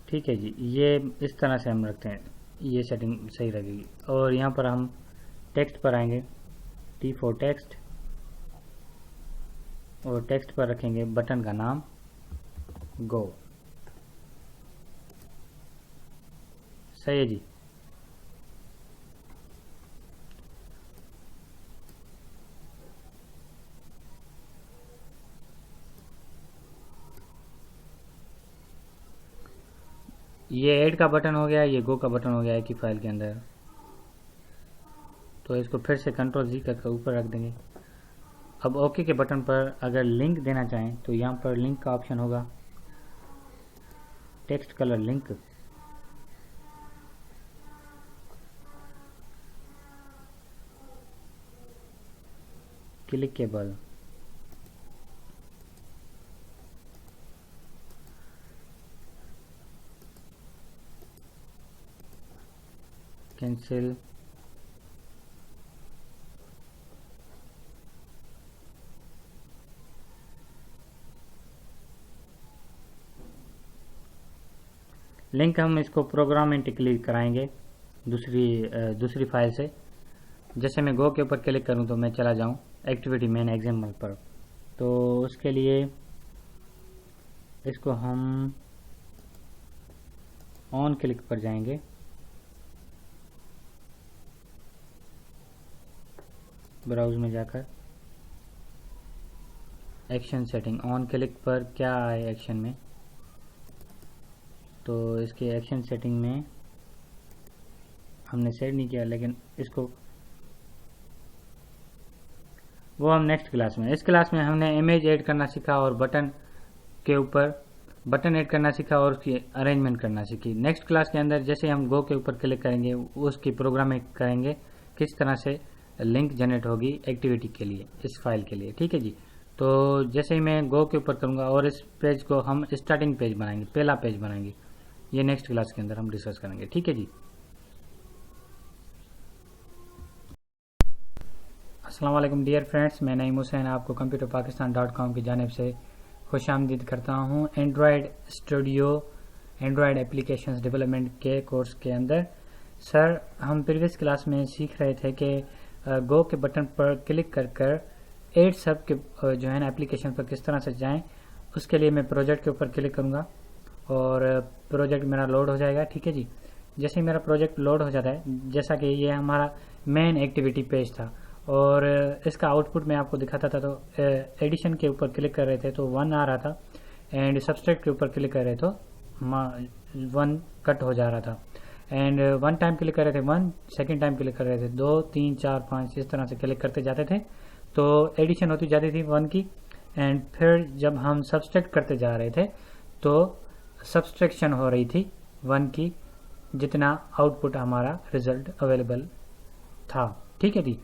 ठीक है जी, ये इस तरह से हम रखते हैं, ये सेटिंग सही रहेगी। और यहाँ पर हम टेक्स्ट पर आएंगे, T फॉर टेक्स्ट, और टेक्स्ट पर रखेंगे बटन का नाम गो। सही है जी। ये ऐड का बटन हो गया, ये गो का बटन हो गया एक ही फाइल के अंदर। तो इसको फिर से Ctrl+Z करके ऊपर रख देंगे। अब ओके के बटन पर अगर लिंक देना चाहें तो यहाँ पर लिंक का ऑप्शन होगा, text colour link. Clickable, cancel, link हम इसको प्रोग्रामेटिकली कराएंगे दूसरी फाइल से। जैसे मैं गो के ऊपर क्लिक करूं तो मैं चला जाऊं एक्टिविटी मेन एग्जाम्पल पर, तो उसके लिए इसको हम ऑन क्लिक पर जाएंगे, ब्राउज में जाकर एक्शन सेटिंग, ऑन क्लिक पर क्या आए एक्शन में, तो इसके एक्शन सेटिंग में हमने सेट नहीं किया, लेकिन इसको वो हम नेक्स्ट क्लास में, इस क्लास में हमने इमेज ऐड करना सीखा और बटन के ऊपर बटन ऐड करना सीखा और उसकी अरेंजमेंट करना सीखी। नेक्स्ट क्लास के अंदर जैसे हम गो के ऊपर क्लिक करेंगे उसकी प्रोग्रामिंग करेंगे किस तरह से लिंक जनरेट होगी एक्टिविटी के लिए, इस फाइल के लिए। ठीक है जी। तो जैसे ही मैं गो के ऊपर करूँगा और इस पेज को हम स्टार्टिंग पेज बनाएंगे, पहला पेज बनाएंगे, ये नेक्स्ट क्लास के अंदर हम डिस्कस करेंगे। ठीक है जी। अस्सलाम वालेकुम डियर फ्रेंड्स, मैं नईम हुसैन आपको computerpakistan.com की जानिब से खुशामदीद करता हूँ Android studio, Android applications development के कोर्स के अंदर। सर हम प्रीवियस क्लास में सीख रहे थे कि गो के बटन पर क्लिक कर एड सब के जो है ना एप्लीकेशन पर किस तरह से जाएं। उसके लिए मैं प्रोजेक्ट के ऊपर क्लिक करूँगा और प्रोजेक्ट मेरा लोड हो जाएगा। ठीक है जी। जैसे ही मेरा प्रोजेक्ट लोड हो जाता है, जैसा कि ये हमारा मेन एक्टिविटी पेज था और इसका आउटपुट मैं आपको दिखाता था, तो एडिशन के ऊपर क्लिक कर रहे थे तो 1 आ रहा था, एंड सब्सट्रैक्ट के ऊपर क्लिक कर रहे तो 1 कट हो जा रहा था, एंड 1 टाइम क्लिक कर रहे थे 1, सेकेंड टाइम क्लिक कर रहे थे 2, 3, 4, 5, इस तरह से क्लिक करते जाते थे तो एडिशन होती जाती थी 1 की। एंड फिर जब हम सब्सट्रैक्ट करते जा रहे थे तो सब्सट्रैक्शन हो रही थी 1 की, जितना आउटपुट हमारा रिजल्ट अवेलेबल था। ठीक है जी।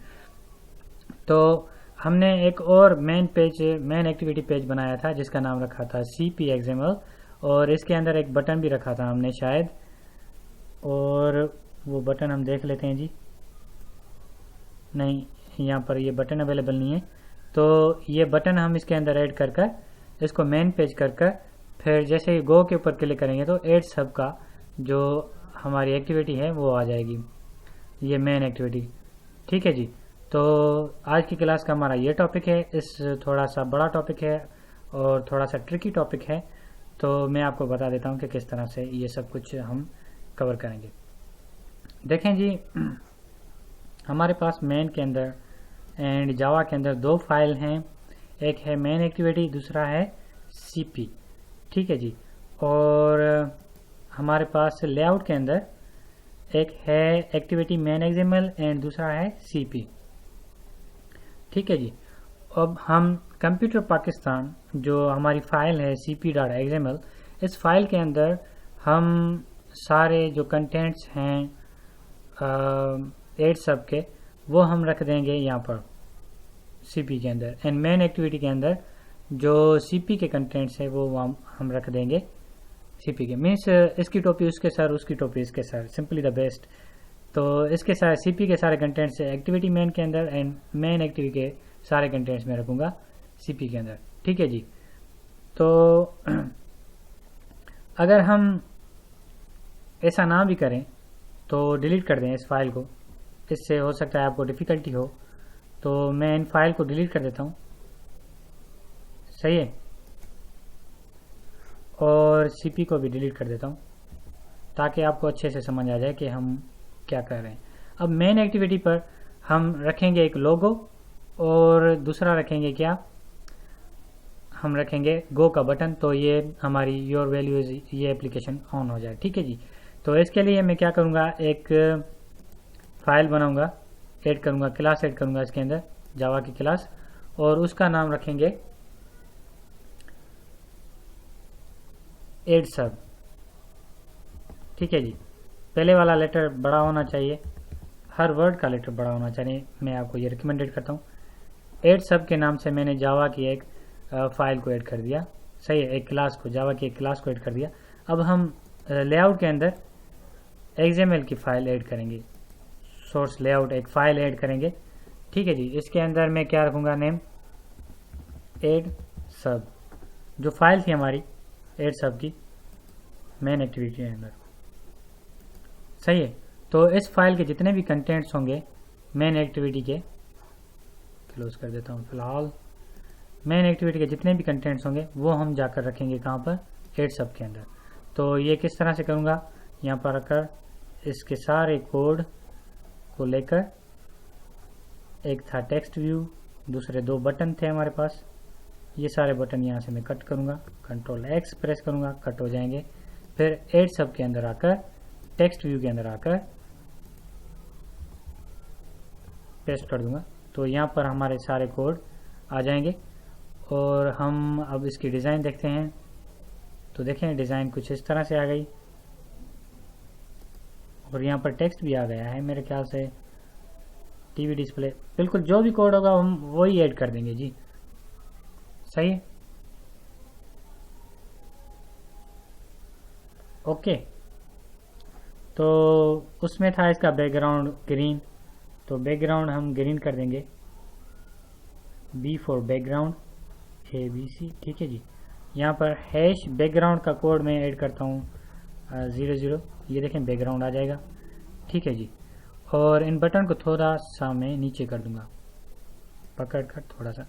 तो हमने एक और मेन एक्टिविटी पेज बनाया था जिसका नाम रखा था CP-XML, और इसके अंदर एक बटन भी रखा था हमने शायद, और वो बटन हम देख लेते हैं जी। नहीं, यहाँ पर ये बटन अवेलेबल नहीं है, तो ये बटन हम इसके अंदर ऐड कर कर इसको मेन पेज कर कर फिर जैसे ही गो के ऊपर क्लिक करेंगे तो ऐड सब का जो हमारी एक्टिविटी है वो आ जाएगी, ये मेन एक्टिविटी। ठीक है जी। तो आज की क्लास का हमारा ये टॉपिक है। इस थोड़ा सा बड़ा टॉपिक है और थोड़ा सा ट्रिकी टॉपिक है, तो मैं आपको बता देता हूँ कि किस तरह से ये सब कुछ हम कवर करेंगे। देखें जी, हमारे पास मेन के अंदर एंड जावा के अंदर दो फाइल हैं, एक है मेन एक्टिविटी, दूसरा है सीपी। ठीक है जी। और हमारे पास लेआउट के अंदर एक है एक्टिविटी मेन एक्सएमएल एंड दूसरा है सीपी। ठीक है जी। अब हम कंप्यूटर पाकिस्तान जो हमारी फाइल है cp.xml, इस फाइल के अंदर हम सारे जो कंटेंट्स हैं एड सब के वो हम रख देंगे यहाँ पर सीपी के अंदर, एंड मेन एक्टिविटी के अंदर जो सीपी के कंटेंट्स है वो हम रख देंगे सीपी के। मीन्स इसकी टोपी उसके सर, उसकी टोपी इसके सर, सिंपली द बेस्ट। तो इसके सारे सीपी के सारे कंटेंट्स एक्टिविटी मेन के अंदर एंड मेन एक्टिविटी के सारे कंटेंट्स में रखूंगा सीपी के अंदर। ठीक है जी। तो अगर हम ऐसा ना भी करें तो डिलीट कर दें इस फाइल को, इससे हो सकता है आपको डिफ़िकल्टी हो, तो मैं इन फाइल को डिलीट कर देता हूँ। सही है। और सीपी को भी डिलीट कर देता हूँ ताकि आपको अच्छे से समझ आ जाए कि हम क्या कर रहे हैं। अब मेन एक्टिविटी पर हम रखेंगे एक लोगो और दूसरा रखेंगे क्या, हम रखेंगे गो का बटन, तो ये हमारी योर वैल्यू इज ये एप्लीकेशन ऑन हो जाए। ठीक है जी। तो इसके लिए मैं क्या करूँगा, एक फाइल बनाऊंगा, ऐड करूँगा, क्लास ऐड करूँगा इसके अंदर, जावा की क्लास, और उसका नाम रखेंगे ऐड सब। ठीक है जी। पहले वाला लेटर बड़ा होना चाहिए, हर वर्ड का लेटर बड़ा होना चाहिए, मैं आपको ये रिकमेंडेड करता हूँ। ऐड सब के नाम से मैंने जावा की एक फाइल को ऐड कर दिया। सही है, एक क्लास को, जावा की एक क्लास को ऐड कर दिया। अब हम लेआउट के अंदर एक्सएमएल की फाइल ऐड करेंगे, सोर्स लेआउट एक फाइल ऐड करेंगे। ठीक है जी। इसके अंदर मैं क्या रखूँगा, नेम ऐड सब, जो फाइल थी हमारी ऐड सब की मेन एक्टिविटी के अंदर। सही है। तो इस फाइल के जितने भी कंटेंट्स होंगे मेन एक्टिविटी के, क्लोज कर देता हूँ फिलहाल, मेन एक्टिविटी के जितने भी कंटेंट्स होंगे वो हम जाकर रखेंगे कहाँ पर, ऐड सब के अंदर। तो ये किस तरह से करूँगा, यहाँ पर रखकर इसके सारे कोड को लेकर, एक था टेक्स्ट व्यू, दूसरे दो बटन थे हमारे पास, ये सारे बटन यहाँ से मैं कट करूँगा, कंट्रोल एक्स प्रेस करूँगा, कट हो जाएंगे। फिर ऐड सब के अंदर आकर, टेक्स्ट व्यू के अंदर आकर पेस्ट कर दूंगा, तो यहाँ पर हमारे सारे कोड आ जाएंगे। और हम अब इसकी डिज़ाइन देखते हैं, तो देखें डिज़ाइन कुछ इस तरह से आ गई, और यहाँ पर टेक्स्ट भी आ गया है मेरे ख्याल से, टीवी डिस्प्ले, बिल्कुल जो भी कोड होगा हम वही ऐड कर देंगे जी। सही है। ओके। तो उसमें था इसका बैकग्राउंड ग्रीन, तो बैकग्राउंड हम ग्रीन कर देंगे, बी फॉर बैकग्राउंड, ABC। ठीक है जी। यहाँ पर हैश बैकग्राउंड का कोड मैं ऐड करता हूँ 00, ये देखें बैकग्राउंड आ जाएगा। ठीक है जी। और इन बटन को थोड़ा सा मैं नीचे कर दूंगा, पकड़ कर थोड़ा सा।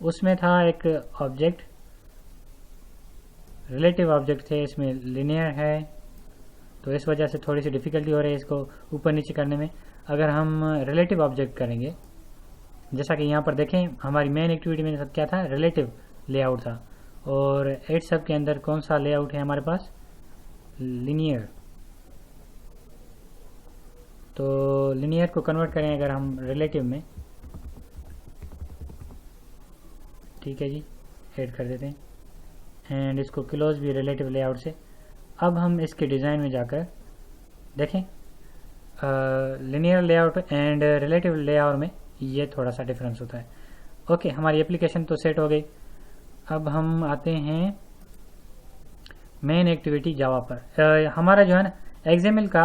उसमें था एक ऑब्जेक्ट, रिलेटिव ऑब्जेक्ट थे, इसमें लिनियर है, तो इस वजह से थोड़ी सी डिफ़िकल्टी हो रही है इसको ऊपर नीचे करने में। अगर हम रिलेटिव ऑब्जेक्ट करेंगे, जैसा कि यहाँ पर देखें हमारी मेन एक्टिविटी में सब क्या था, रिलेटिव लेआउट था, और ऐड सब के अंदर कौन सा लेआउट है हमारे पास, लिनियर। तो लिनियर को कन्वर्ट करें अगर हम रिलेटिव में, ठीक है जी, ऐड कर देते हैं, एंड इसको क्लोज भी रिलेटिव लेआउट से। अब हम इसके डिज़ाइन में जाकर देखें, linear layout and relative layout में ये थोड़ा सा डिफरेंस होता है। ओके, हमारी एप्लीकेशन तो सेट हो गई। अब हम आते हैं मेन एक्टिविटी जावा पर। हमारा जो है ना एक्सएमएल का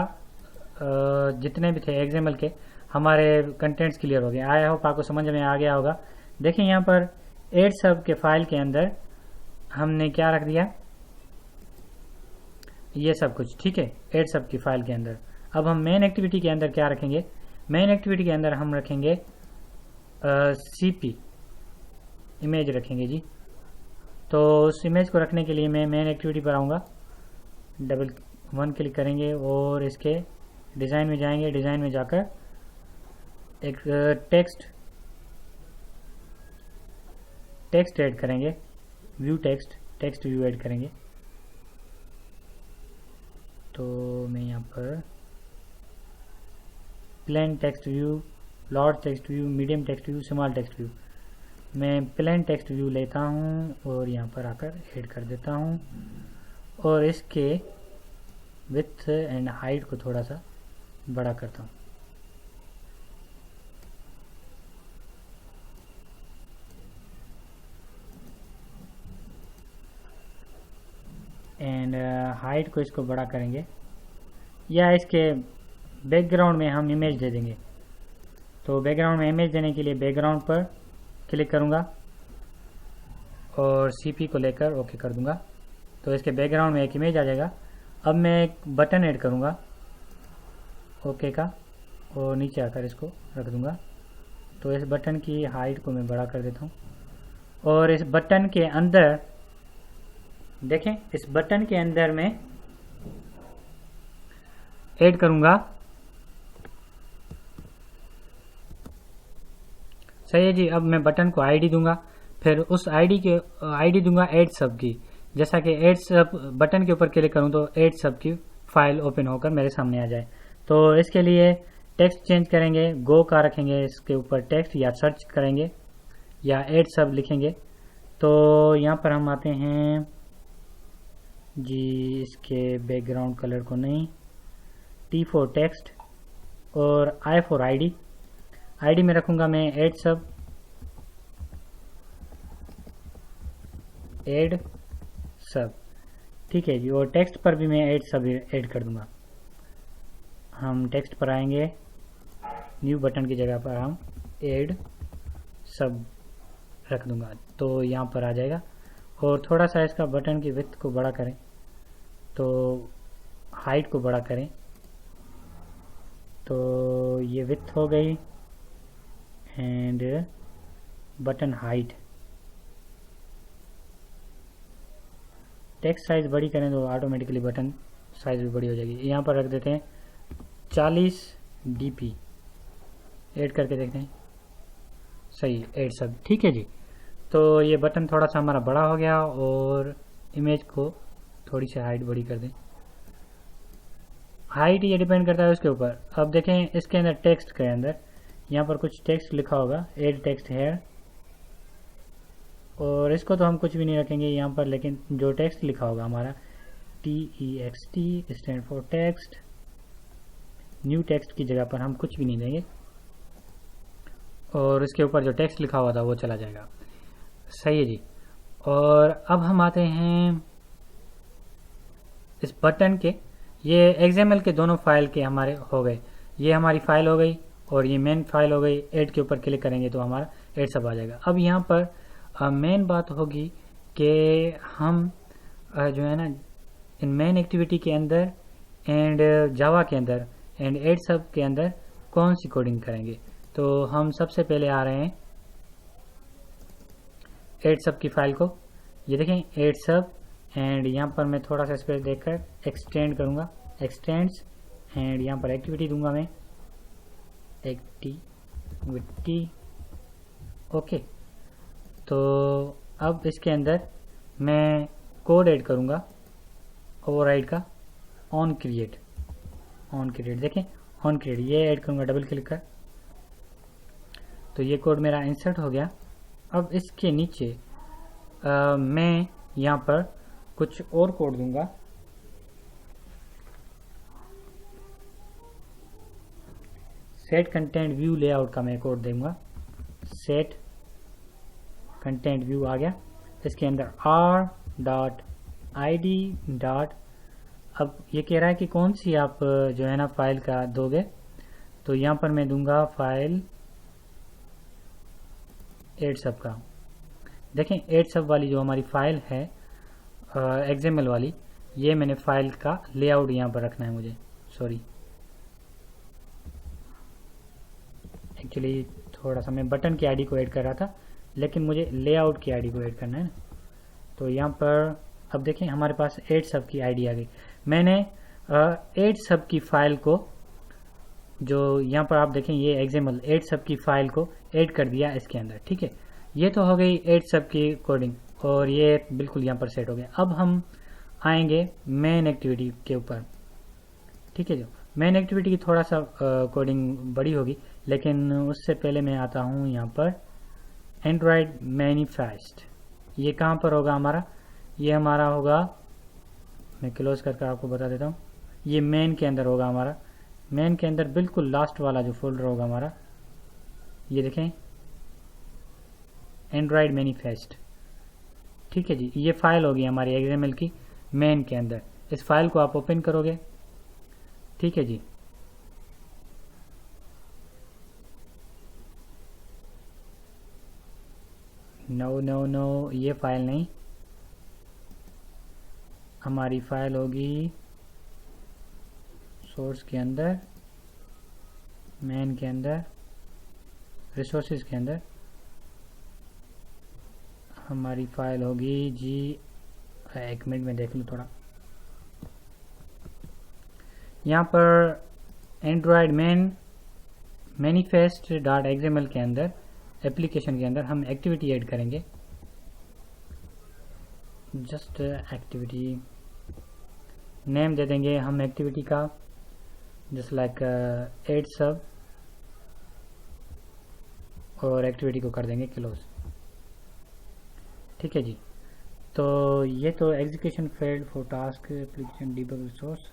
जितने भी थे एक्सएमएल के हमारे कंटेंट्स क्लियर हो गए। आया होप आपको समझ में आ गया होगा। देखिए यहाँ पर एड सब के फाइल के अंदर हमने क्या रख दिया, ये सब कुछ, ठीक है, एड सब की फाइल के अंदर। अब हम मेन एक्टिविटी के अंदर क्या रखेंगे, मेन एक्टिविटी के अंदर हम रखेंगे सीपी इमेज रखेंगे जी। तो उस इमेज को रखने के लिए मैं मेन एक्टिविटी पर आऊँगा, डबल 1 क्लिक करेंगे और इसके डिज़ाइन में जाएंगे। डिज़ाइन में जाकर एक टेक्स्ट ऐड करेंगे, व्यू टेक्स्ट व्यू ऐड करेंगे। तो मैं यहाँ पर plain text view, large text view, medium text view, small text view, मैं प्लेन टेक्स्ट व्यू लेता हूँ और यहाँ पर आकर ऐड कर देता हूँ और इसके विड्थ एंड हाइट को थोड़ा सा बड़ा करता हूँ। एंड हाइट को इसको बड़ा करेंगे, या इसके बैकग्राउंड में हम इमेज दे देंगे। तो बैकग्राउंड में इमेज देने के लिए बैकग्राउंड पर क्लिक करूँगा और सीपी को लेकर ओके कर दूंगा। तो इसके बैकग्राउंड में एक इमेज आ जाएगा। अब मैं एक बटन ऐड करूँगा ओके का और नीचे आकर इसको रख दूंगा। तो इस बटन की हाइट को मैं बड़ा कर देता हूँ और इस बटन के अंदर देखें, इस बटन के अंदर मैं ऐड करूँगा, सही है जी। अब मैं बटन को आईडी दूंगा, फिर उस आईडी दूंगा ऐड सब की। जैसा कि ऐड सब बटन के ऊपर क्लिक करूं तो ऐड सब की फाइल ओपन होकर मेरे सामने आ जाए। तो इसके लिए टेक्स्ट चेंज करेंगे, गो का रखेंगे इसके ऊपर टेक्स्ट, या सर्च करेंगे या ऐड सब लिखेंगे। तो यहाँ पर हम आते हैं जी, इसके बैकग्राउंड कलर को नहीं, T फॉर टेक्स्ट और I फॉर आईडी। आईडी में रखूंगा मैं ऐड सब, ठीक है जी। और टेक्स्ट पर भी मैं ऐड सब ऐड कर दूंगा। हम टेक्स्ट पर आएंगे, न्यू बटन की जगह पर हम ऐड सब रख दूंगा, तो यहाँ पर आ जाएगा। और थोड़ा सा इसका बटन की विड्थ को बड़ा करें, तो हाइट को बड़ा करें, तो ये विड्थ हो गई and button height. Text size बड़ी करें तो ऑटोमेटिकली बटन साइज भी बड़ी हो जाएगी। यहाँ पर रख देते हैं 40 dp, ऐड करके देखते हैं, सही ऐड सब, ठीक है जी। तो ये बटन थोड़ा सा हमारा बड़ा हो गया और इमेज को थोड़ी सी हाइट बड़ी कर दें। हाइट ये डिपेंड करता है उसके ऊपर। अब देखें इसके अंदर टेक्स्ट के अंदर यहाँ पर कुछ टेक्स्ट लिखा होगा, ऐड टेक्स्ट हेयर, और इसको तो हम कुछ भी नहीं रखेंगे यहाँ पर, लेकिन जो टेक्स्ट लिखा होगा हमारा TEXT stand for text, new text की जगह पर हम कुछ भी नहीं देंगे और इसके ऊपर जो टेक्स्ट लिखा हुआ था वो चला जाएगा, सही है जी। और अब हम आते हैं इस बटन के, ये XML के दोनों फाइल के हमारे हो गए, ये हमारी फाइल हो गई और ये मेन फाइल हो गई। ऐड के ऊपर क्लिक करेंगे तो हमारा ऐड सब आ जाएगा। अब यहाँ पर मेन बात होगी कि हम जो है ना, इन मेन एक्टिविटी के अंदर एंड जावा के अंदर एंड ऐड सब के अंदर कौन सी कोडिंग करेंगे। तो हम सबसे पहले आ रहे हैं ऐड सब की फाइल को, ये देखें ऐड सब, एंड यहाँ पर मैं थोड़ा सा स्पेस देकर एक्सटेंड करूँगा, एक्सटेंड्स, एंड यहाँ पर एक्टिविटी दूंगा मैं एक्टिविटी, ओके। तो अब इसके अंदर मैं कोड ऐड करूँगा ओवरराइड का, ऑन क्रिएट देखें ऑन क्रिएट, ये ऐड करूँगा डबल क्लिक कर, तो ये कोड मेरा इंसर्ट हो गया। अब इसके नीचे मैं यहाँ पर कुछ और कोड दूंगा, सेट कंटेंट व्यू लेआउट का मैं कोड दूंगा, सेट कंटेंट व्यू आ गया। इसके अंदर r.id. अब ये कह रहा है कि कौन सी आप जो है ना फाइल का दोगे, तो यहाँ पर मैं दूंगा फाइल 8 सब का। देखें 8 सब वाली जो हमारी फाइल है XML वाली, ये मैंने फाइल का लेआउट यहाँ पर रखना है मुझे। सॉरी, एक्चुअली थोड़ा सा मैं बटन की आईडी को ऐड कर रहा था, लेकिन मुझे लेआउट की आईडी को ऐड करना है ना। तो यहाँ पर अब देखें हमारे पास 8 सब की आईडी आ गई। मैंने 8 सब की फाइल को, जो यहाँ पर आप देखें ये XML 8 सब की फाइल को ऐड कर दिया इसके अंदर। ठीक है, ये तो हो गई 8 सब की कोडिंग और ये बिल्कुल यहाँ पर सेट हो गया। अब हम आएंगे मेन एक्टिविटी के ऊपर। ठीक है, जो मेन एक्टिविटी की थोड़ा सा कोडिंग बड़ी होगी, लेकिन उससे पहले मैं आता हूँ यहाँ पर एंड्रॉयड मैनिफेस्ट। ये कहाँ पर होगा हमारा? ये हमारा होगा, मैं क्लोज करके आपको बता देता हूँ, ये मेन के अंदर होगा हमारा। मेन के अंदर बिल्कुल लास्ट वाला जो फोल्डर होगा हमारा, ये देखें एंड्रॉयड मैनिफेस्ट। ठीक है जी, ये फाइल होगी हमारी XML की मेन के अंदर। इस फाइल को आप ओपन करोगे। ठीक है जी, नो ये फाइल नहीं, हमारी फाइल होगी सोर्स के अंदर, मेन के अंदर, रिसोर्सेज के अंदर हमारी फाइल होगी जी। एक मिनट में देख लूँ थोड़ा। यहाँ पर एंड्रॉयड मैनिफेस्ट .xml के अंदर, एप्लीकेशन के अंदर हम एक्टिविटी ऐड करेंगे। जस्ट एक्टिविटी नेम दे देंगे हम एक्टिविटी का, जस्ट लाइक 8 सब, और एक्टिविटी को कर देंगे क्लोज। ठीक है जी, तो ये तो execution failed for task application debug resource.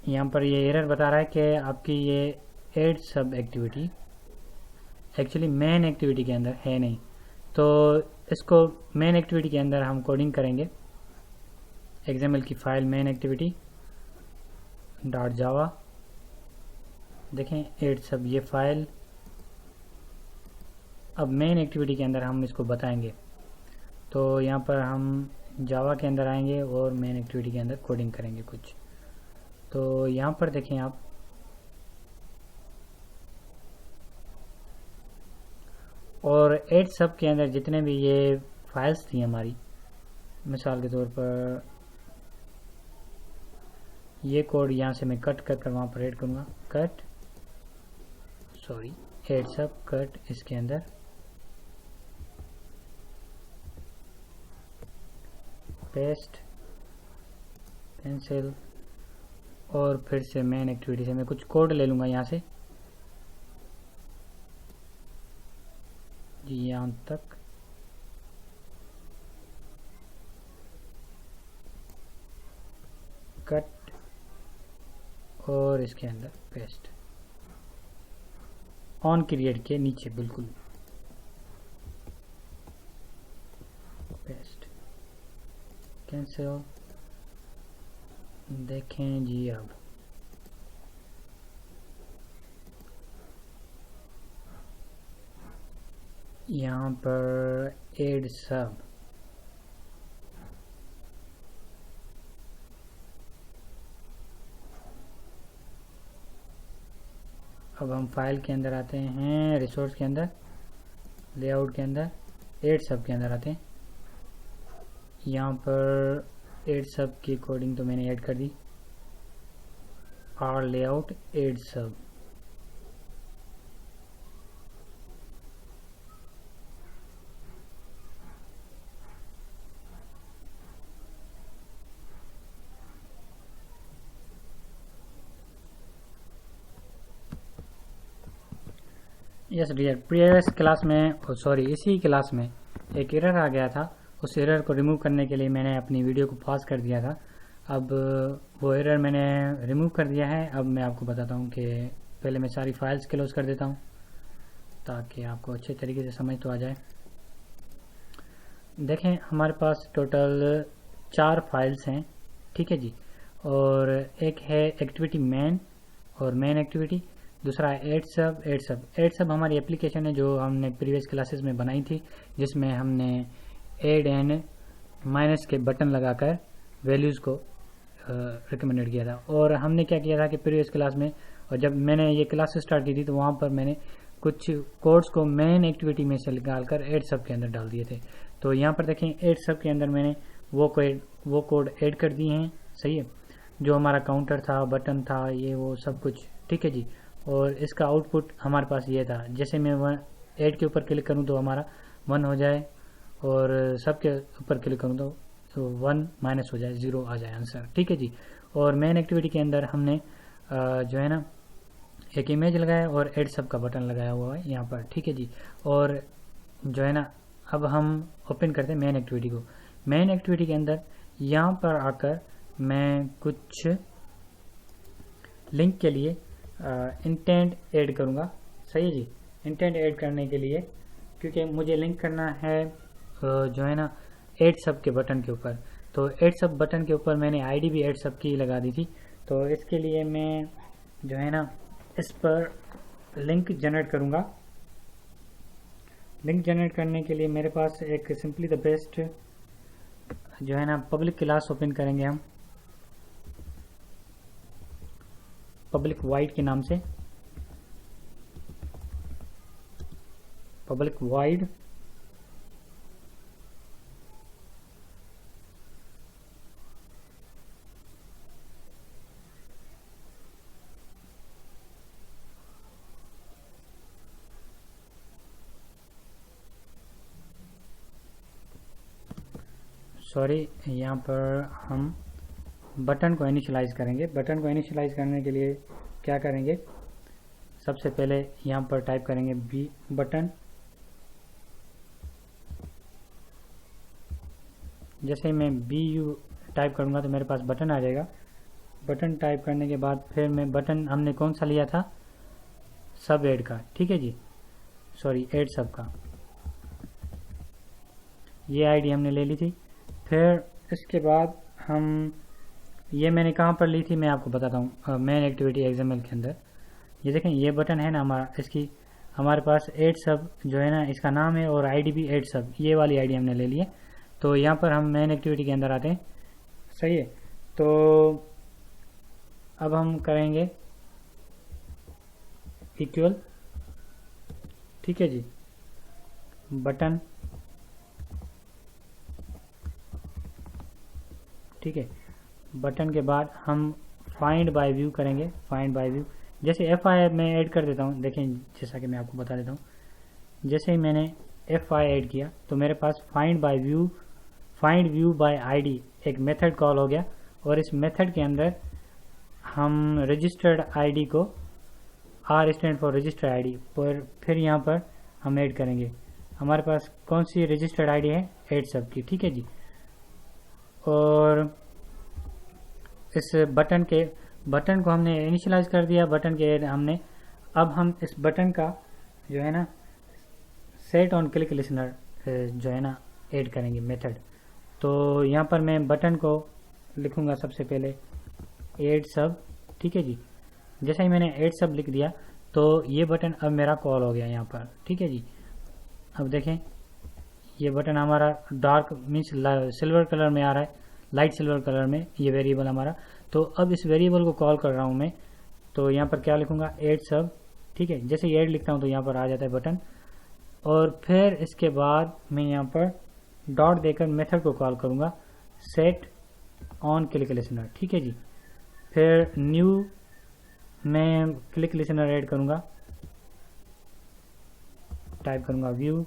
यहाँ पर ये एरर बता रहा है कि आपकी ये 8 सब एक्टिविटी एक्चुअली मेन एक्टिविटी के अंदर है नहीं। तो इसको मेन एक्टिविटी के अंदर हम कोडिंग करेंगे। XML की फाइल मेन एक्टिविटी .java, देखें 8 सब ये फाइल। अब मेन एक्टिविटी के अंदर हम इसको बताएंगे। तो यहाँ पर हम जावा के अंदर आएंगे और मेन एक्टिविटी के अंदर कोडिंग करेंगे कुछ। तो यहाँ पर देखें आप, और 8 सब के अंदर जितने भी ये फाइल्स थी हमारी, मिसाल के तौर पर ये कोड यहाँ से मैं कट कर वहाँ पर ऐड करूँगा। कट, सॉरी 8 सब कट, इसके अंदर पेस्ट, पेंसिल, और फिर से मेन एक्टिविटी से मैं कुछ कोड ले लूँगा यहाँ से जी, यहाँ तक। कट और इसके अंदर पेस्ट, ऑन क्रिएट के नीचे बिल्कुल पेस्ट, कैंसिल। देखें जी, अब यहाँ पर ऐड सब, अब हम फाइल के अंदर आते हैं, रिसोर्स के अंदर, लेआउट के अंदर, 8 सब के अंदर आते हैं। यहाँ पर 8 सब की कोडिंग तो मैंने ऐड कर दी, आर लेआउट 8 सब। यस डियर, प्रीवियस क्लास में, सॉरी इसी क्लास में एक एरर आ गया था। उस एरर को रिमूव करने के लिए मैंने अपनी वीडियो को पॉज कर दिया था। अब वो एरर मैंने रिमूव कर दिया है। अब मैं आपको बताता हूँ कि पहले मैं सारी फाइल्स क्लोज कर देता हूँ ताकि आपको अच्छे तरीके से समझ तो आ जाए। देखें हमारे पास टोटल 4 फाइल्स हैं, ठीक है जी। और एक है एक्टिविटी मेन और मेन एक्टिविटी, दूसरा है एड सब हमारी एप्लीकेशन है जो हमने प्रीवियस क्लासेस में बनाई थी, जिसमें हमने एड एंड माइनस के बटन लगाकर वैल्यूज़ को रिकमेंडेड किया था। और हमने क्या किया था कि प्रीवियस क्लास में, और जब मैंने ये क्लास स्टार्ट की थी तो वहाँ पर मैंने कुछ कोड्स को मेन एक्टिविटी में से निकाल कर एड सब के अंदर डाल दिए थे। तो यहाँ पर देखें एड सब के अंदर मैंने वो कोड ऐड कर दिए हैं, सही है, जो हमारा काउंटर था, बटन था, ये वो सब कुछ, ठीक है जी। और इसका आउटपुट हमारे पास ये था, जैसे मैं ऐड के ऊपर क्लिक करूँ तो हमारा 1 हो जाए, और सब के ऊपर क्लिक करूँ तो 1 माइनस हो जाए, 0 आ जाए आंसर, ठीक है जी। और मेन एक्टिविटी के अंदर हमने जो है ना एक इमेज लगाया और एड सब का बटन लगाया हुआ है यहाँ पर, ठीक है जी। और जो है ना अब हम ओपन करते हैं मेन एक्टिविटी को। मेन एक्टिविटी के अंदर यहाँ पर आकर मैं कुछ लिंक के लिए इंटेंट ऐड करूँगा, सही है जी। इंटेंट ऐड करने के लिए, क्योंकि मुझे लिंक करना है जो है ना ऐड सब के बटन के ऊपर, तो ऐड सब बटन के ऊपर मैंने आईडी भी ऐड सब की लगा दी थी। तो इसके लिए मैं जो है ना इस पर लिंक जनरेट करूँगा। लिंक जनरेट करने के लिए मेरे पास एक सिंपली द बेस्ट जो है ना पब्लिक क्लास ओपन करेंगे हम, पब्लिक वाइड के नाम से, पब्लिक वाइड सॉरी, यहाँ पर हम बटन को इनिशियलाइज करेंगे। बटन को इनिशियलाइज करने के लिए क्या करेंगे, सबसे पहले यहाँ पर टाइप करेंगे बी बटन। जैसे ही मैं बी यू टाइप करूँगा तो मेरे पास बटन आ जाएगा। बटन टाइप करने के बाद फिर मैं बटन हमने कौन सा लिया था, सब एड का, ठीक है जी, सॉरी एड सब का, ये आईडी हमने ले ली थी। फिर इसके बाद हम ये मैंने कहाँ पर ली थी मैं आपको बताता हूँ, मेन एक्टिविटी XML के अंदर। ये देखें ये बटन है ना हमारा, इसकी हमारे पास एड सब जो है ना इसका नाम है और आईडी भी एड सब, ये वाली आईडी हमने ले ली है। तो यहाँ पर हम मेन एक्टिविटी के अंदर आते हैं, सही है। तो अब हम करेंगे इक्वल, ठीक है जी, बटन, ठीक है। बटन के बाद हम फाइंड बाय व्यू करेंगे, फाइंड बाय व्यू। जैसे FI मैं ऐड कर देता हूँ, देखें जैसा कि मैं आपको बता देता हूँ, जैसे ही मैंने FI ऐड किया तो मेरे पास फाइंड व्यू बाय आईडी एक मेथड कॉल हो गया। और इस मेथड के अंदर हम रजिस्टर्ड आईडी को, R stand for registered ID, पर फिर यहाँ पर हम ऐड करेंगे। हमारे पास कौन सी रजिस्टर्ड आईडी है, ऐड सब की, ठीक है जी। और इस बटन को हमने इनिशियलाइज कर दिया, बटन के हमने, अब हम इस बटन का जो है ना सेट ऑन क्लिक लिसनर जो है ना ऐड करेंगे मेथड। तो यहाँ पर मैं बटन को लिखूंगा सबसे पहले ऐड सब, ठीक है जी। जैसे ही मैंने ऐड सब लिख दिया तो ये बटन अब मेरा कॉल हो गया यहाँ पर, ठीक है जी। अब देखें ये बटन हमारा डार्क मीन्स सिल्वर कलर में आ रहा है, लाइट सिल्वर कलर में ये वेरिएबल हमारा। तो अब इस वेरिएबल को कॉल कर रहा हूँ मैं, तो यहाँ पर क्या लिखूंगा, ऐड सब, ठीक है। जैसे ही ऐड लिखता हूँ तो यहाँ पर आ जाता है बटन। और फिर इसके बाद मैं यहाँ पर डॉट देकर मेथड को कॉल करूँगा, सेट ऑन क्लिक लिसनर, ठीक है जी। फिर न्यू मैं क्लिक लिसनर ऐड करूँगा, टाइप करूँगा व्यू।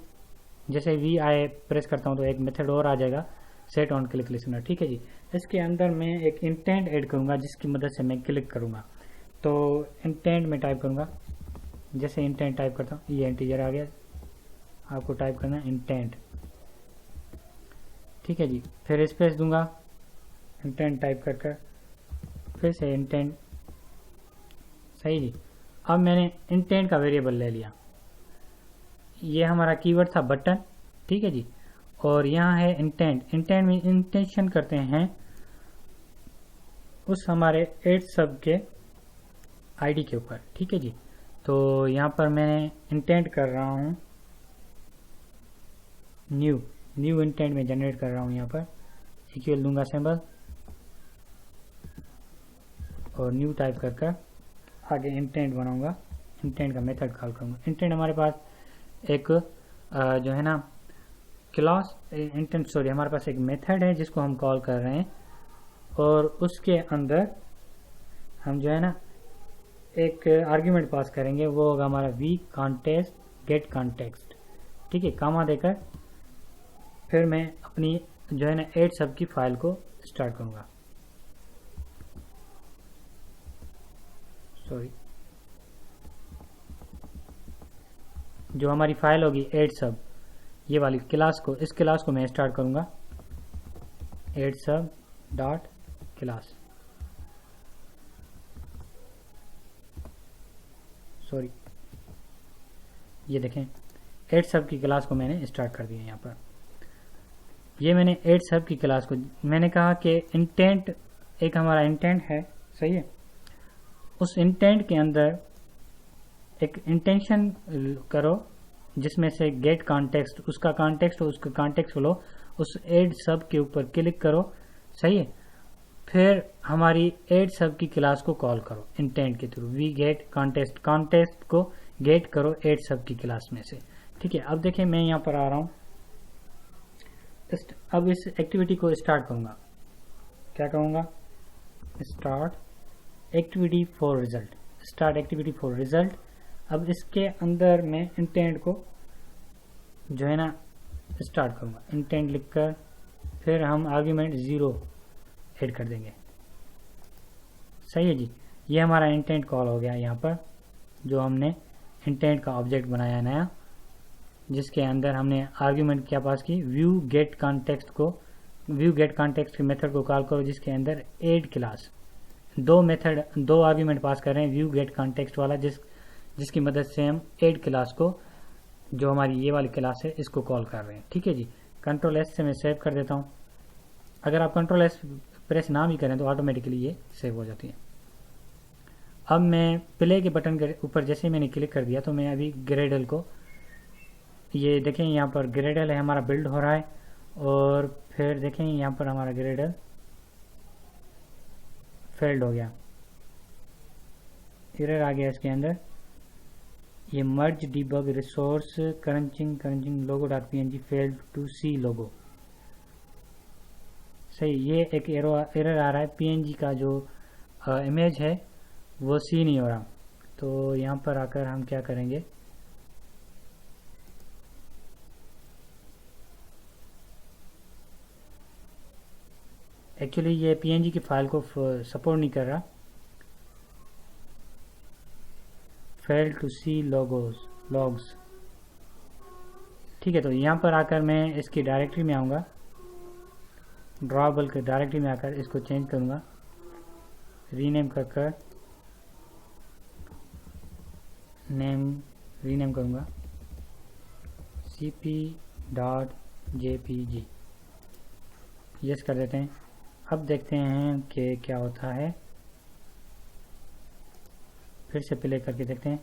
जैसे VI प्रेस करता हूँ तो एक मेथड और आ जाएगा, सेट ऑन क्लिक लिसनर, ठीक है जी। इसके अंदर मैं एक इंटेंट ऐड करूँगा जिसकी मदद से मैं क्लिक करूँगा। तो इंटेंट में टाइप करूँगा, जैसे इंटेंट टाइप करता हूँ ये इंटीजर आ गया, आपको टाइप करना है इंटेंट, ठीक है जी। फिर स्पेस दूंगा इंटेंट टाइप कर फिर से इंटेंट, सही जी। अब मैंने इंटेंट का वेरिएबल ले लिया, ये हमारा कीवर्ड था बटन, ठीक है जी। और यहाँ है इंटेंट। इंटेंट में इंटेंशन करते हैं उस हमारे 8 सब के आईडी के ऊपर, ठीक है जी। तो यहाँ पर मैं इंटेंट कर रहा हूँ न्यू इंटेंट में जनरेट कर रहा हूँ। यहाँ पर इक्वल दूंगा सिंबल और न्यू टाइप कर आगे इंटेंट बनाऊंगा, इंटेंट का मेथड कॉल करूंगा। इंटेंट हमारे पास एक जो है ना क्लास इंटेंट सॉरी हमारे पास एक मेथड है जिसको हम कॉल कर रहे हैं, और उसके अंदर हम जो है ना एक आर्ग्यूमेंट पास करेंगे, वो होगा हमारा वी कॉन्टेक्स्ट गेट कॉन्टेक्स्ट, ठीक है, कामा देकर। फिर मैं अपनी जो है ना 8 सब की फाइल को स्टार्ट करूंगा। सॉरी, जो हमारी फाइल होगी 8 सब ये वाली क्लास को, इस क्लास को मैं स्टार्ट करूंगा 8 सब डॉट क्लास। सॉरी, ये देखें 8 सब की क्लास को मैंने स्टार्ट कर दिया। यहाँ पर ये मैंने 8 सब की क्लास को, मैंने कहा कि इंटेंट एक हमारा इंटेंट है, सही है। उस इंटेंट के अंदर एक इंटेंशन करो जिसमें से गेट कॉन्टेक्स्ट, उसका कॉन्टेक्स्ट हो, उसका कॉन्टेक्स्ट लो, उस 8 सब के ऊपर क्लिक करो, सही है। फिर हमारी 8 सब की क्लास को कॉल करो इंटेंट के through, we get context, context को गेट करो 8 सब की क्लास में से, ठीक है। अब देखिए मैं यहाँ पर आ रहा हूँ, अब इस एक्टिविटी को स्टार्ट करूंगा। क्या कहूँगा? Start activity for result, start activity for result. अब इसके अंदर मैं इंटेंट को जो है ना स्टार्ट करूंगा, इंटेंट लिखकर फिर हम आर्ग्यूमेंट 0 ऐड कर देंगे, सही है जी। ये हमारा इंटेंट कॉल हो गया यहाँ पर, जो हमने इंटेंट का ऑब्जेक्ट बनाया नया, जिसके अंदर हमने आर्ग्यूमेंट क्या पास की, व्यू गेट कॉन्टेक्स्ट को, व्यू गेट कॉन्टेक्स्ट के मेथड को कॉल करो जिसके अंदर ऐड क्लास, दो आर्ग्यूमेंट पास कर रहे हैं, व्यू गेट कॉन्टेक्स्ट वाला जिसकी मदद से हम ऐड क्लास को, जो हमारी ये वाली क्लास है, इसको कॉल कर रहे हैं, ठीक है जी। कंट्रोल एस से मैं सेव कर देता हूँ। अगर आप कंट्रोल एस प्रेस ना भी करें तो ऑटोमेटिकली ये सेव हो जाती है। अब मैं प्ले के बटन के ऊपर जैसे मैंने क्लिक कर दिया तो मैं अभी ग्रेडल को, ये देखें यहाँ पर ग्रेडल है हमारा बिल्ड हो रहा है, और फिर देखें यहाँ पर हमारा ग्रेडल फेल्ड हो गया, एरर आ गया इसके अंदर। ये merge debug resource crunching logo dot png failed to see logo, सही। ये एक एरर आ रहा है, png का जो इमेज है वो सी नहीं हो रहा। तो यहाँ पर आकर हम क्या करेंगे, एक्चुअली ये png की फाइल को सपोर्ट नहीं कर रहा, फेल टू सी लॉग्स, ठीक है। तो यहाँ पर आकर मैं इसकी डायरेक्टरी में आऊँगा, ड्रॉबल के डायरेक्टरी में आकर इसको चेंज करूँगा, रीनेम कर नेम रीनेम करूँगा cp.jpg, यस कर देते हैं। अब देखते हैं कि क्या होता है, फिर से प्ले करके देखते हैं।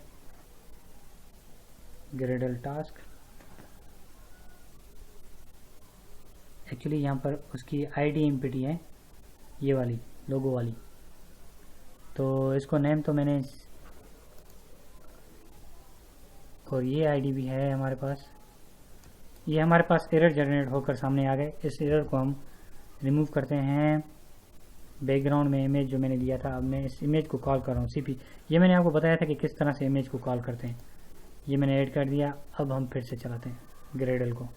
ग्रेडल टास्क, एक्चुअली यहाँ पर उसकी आईडी एम्प्टी है, ये वाली लोगो वाली, तो इसको नेम तो मैंने, और ये आईडी भी है हमारे पास। ये हमारे पास एरर जनरेट होकर सामने आ गए, इस एरर को हम रिमूव करते हैं। बैकग्राउंड में इमेज जो मैंने दिया था, अब मैं इस इमेज को कॉल कर रहा हूँ cp, ये मैंने आपको बताया था कि किस तरह से इमेज को कॉल करते हैं, ये मैंने ऐड कर दिया। अब हम फिर से चलाते हैं ग्रेडल को,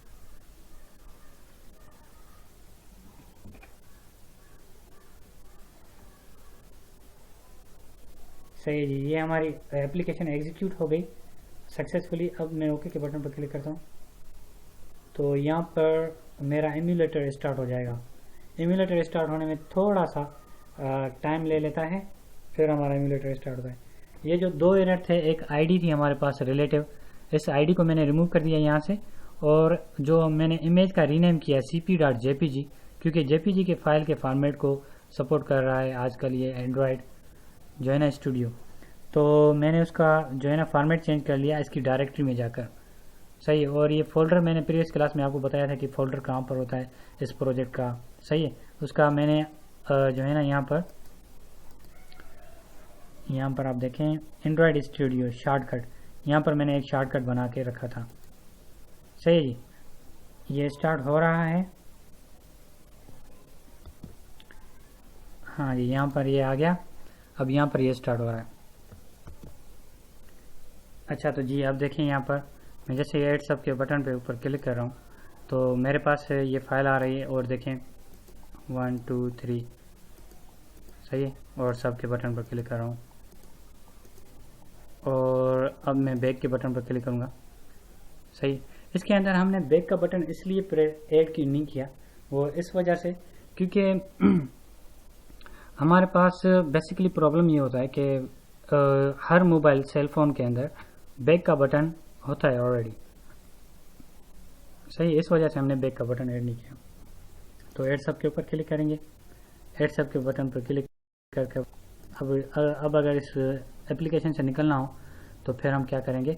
सही है जी। ये हमारी एप्लीकेशन एग्जीक्यूट हो गई सक्सेसफुली। अब मैं ओके के बटन पर क्लिक करता हूँ तो यहाँ पर मेरा एम्यूलेटर स्टार्ट हो जाएगा। एम्यूलेटर स्टार्ट होने में थोड़ा सा टाइम ले लेता है, फिर हमारा एम्यूलेटर स्टार्ट होता है। ये जो 2 एरर थे, एक आईडी थी हमारे पास रिलेटिव, इस आईडी को मैंने रिमूव कर दिया यहाँ से, और जो मैंने इमेज का रीनेम किया है cp.jpg, क्योंकि jpg के फाइल के फॉर्मेट को सपोर्ट कर रहा है आजकल ये एंड्रॉयड जो है ना स्टूडियो। तो मैंने उसका जो है ना फॉर्मेट चेंज कर लिया इसकी डायरेक्टरी में जाकर। सही है। और ये फोल्डर मैंने प्रीवियस क्लास में आपको बताया था कि फोल्डर कहाँ पर होता है इस प्रोजेक्ट का। सही है। उसका मैंने जो है ना यहाँ पर आप देखें एंड्रॉयड स्टूडियो शॉर्टकट, यहाँ पर मैंने एक शॉर्टकट बना के रखा था। सही है जी। ये स्टार्ट हो रहा है। हाँ जी, यहाँ पर ये आ गया। अब यहाँ पर ये स्टार्ट हो रहा है। अच्छा तो जी आप देखें यहाँ पर मैं जैसे ऐड सब के बटन पे ऊपर क्लिक कर रहा हूँ तो मेरे पास ये फाइल आ रही है और देखें 1 2 3। सही है। और सब के बटन पर क्लिक कर रहा हूँ और अब मैं बैक के बटन पर क्लिक करूँगा। सही। इसके अंदर हमने बैक का बटन इसलिए ऐड की नहीं किया, वो इस वजह से क्योंकि हमारे पास बेसिकली प्रॉब्लम ये होता है कि हर मोबाइल सेल फोन के अंदर बैक का बटन होता है ऑलरेडी। सही। इस वजह से हमने बैक का बटन ऐड नहीं किया। तो ऐड सब के ऊपर क्लिक करेंगे। ऐड सब के बटन पर क्लिक करके अब अगर इस एप्लीकेशन से निकलना हो तो फिर हम क्या करेंगे,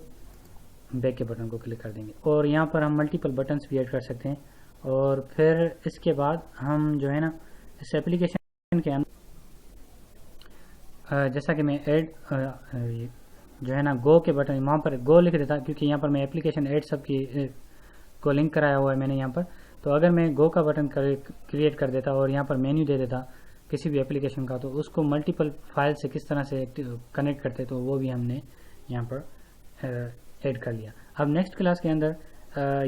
बैक के बटन को क्लिक कर देंगे। और यहाँ पर हम मल्टीपल बटन्स भी ऐड कर सकते हैं। और फिर इसके बाद हम जो है ना इस एप्लीकेशन के अंदर जैसा कि मैं ऐड जो है ना गो के बटन वहाँ पर गो लिख देता, क्योंकि यहाँ पर मैं एप्लीकेशन ऐड सब की को लिंक कराया हुआ है मैंने यहाँ पर। तो अगर मैं गो का बटन क्रिएट कर देता और यहाँ पर मेन्यू दे देता किसी भी एप्लीकेशन का, तो उसको मल्टीपल फाइल से किस तरह से कनेक्ट करते तो वो भी हमने यहाँ पर ऐड कर लिया। अब नेक्स्ट क्लास के अंदर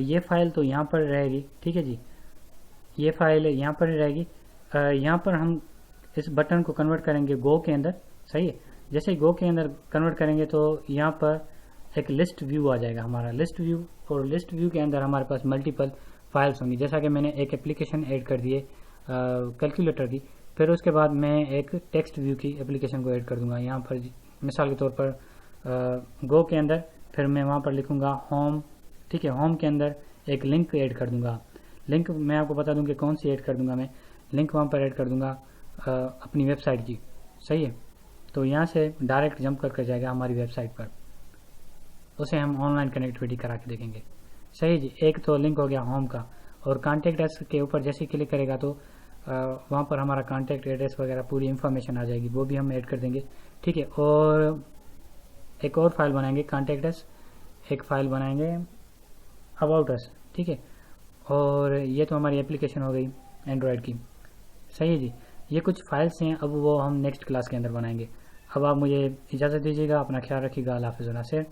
ये फाइल तो यहाँ पर रहेगी। ठीक है जी, ये फाइल यहाँ पर रहेगी। यहाँ पर हम इस बटन को कन्वर्ट करेंगे गो के अंदर। सही है। जैसे गो के अंदर कन्वर्ट करेंगे तो यहाँ पर एक लिस्ट व्यू आ जाएगा हमारा, लिस्ट व्यू। और लिस्ट व्यू के अंदर हमारे पास मल्टीपल फाइल्स होंगी। जैसा कि मैंने एक एप्लीकेशन ऐड कर दिए कैलकुलेटर की, फिर उसके बाद मैं एक टेक्स्ट व्यू की एप्लीकेशन को ऐड कर दूंगा यहाँ पर। मिसाल के तौर पर गो के अंदर फिर मैं वहाँ पर लिखूंगा होम। ठीक है। होम के अंदर एक लिंक ऐड कर दूंगा। लिंक मैं आपको बता दूं कि कौन सी ऐड कर दूंगा। मैं लिंक वहाँ पर ऐड कर दूंगा अपनी वेबसाइट की। सही है। तो यहाँ से डायरेक्ट जंप करके जाएगा हमारी वेबसाइट पर, उसे हम ऑनलाइन कनेक्टिविटी करा के देखेंगे। सही जी। एक तो लिंक हो गया होम का। और कॉन्टैक्ट एड्रेस के ऊपर जैसे क्लिक करेगा तो वहाँ पर हमारा कॉन्टैक्ट एड्रेस वगैरह पूरी इन्फॉर्मेशन आ जाएगी, वो भी हम ऐड कर देंगे। ठीक है। और एक और फाइल बनाएंगे कॉन्टैक्ट एड्रेस, एक फाइल बनाएंगे अबाउट अस। ठीक है। और ये तो हमारी एप्लीकेशन हो गई एंड्रॉयड की। सही है जी। ये कुछ फाइल्स हैं, अब वो हम नेक्स्ट क्लास के अंदर बनाएंगे। अब आप मुझे इजाज़त दीजिएगा, अपना ख्याल रखिएगा। अल्लाह हाफ़िज़।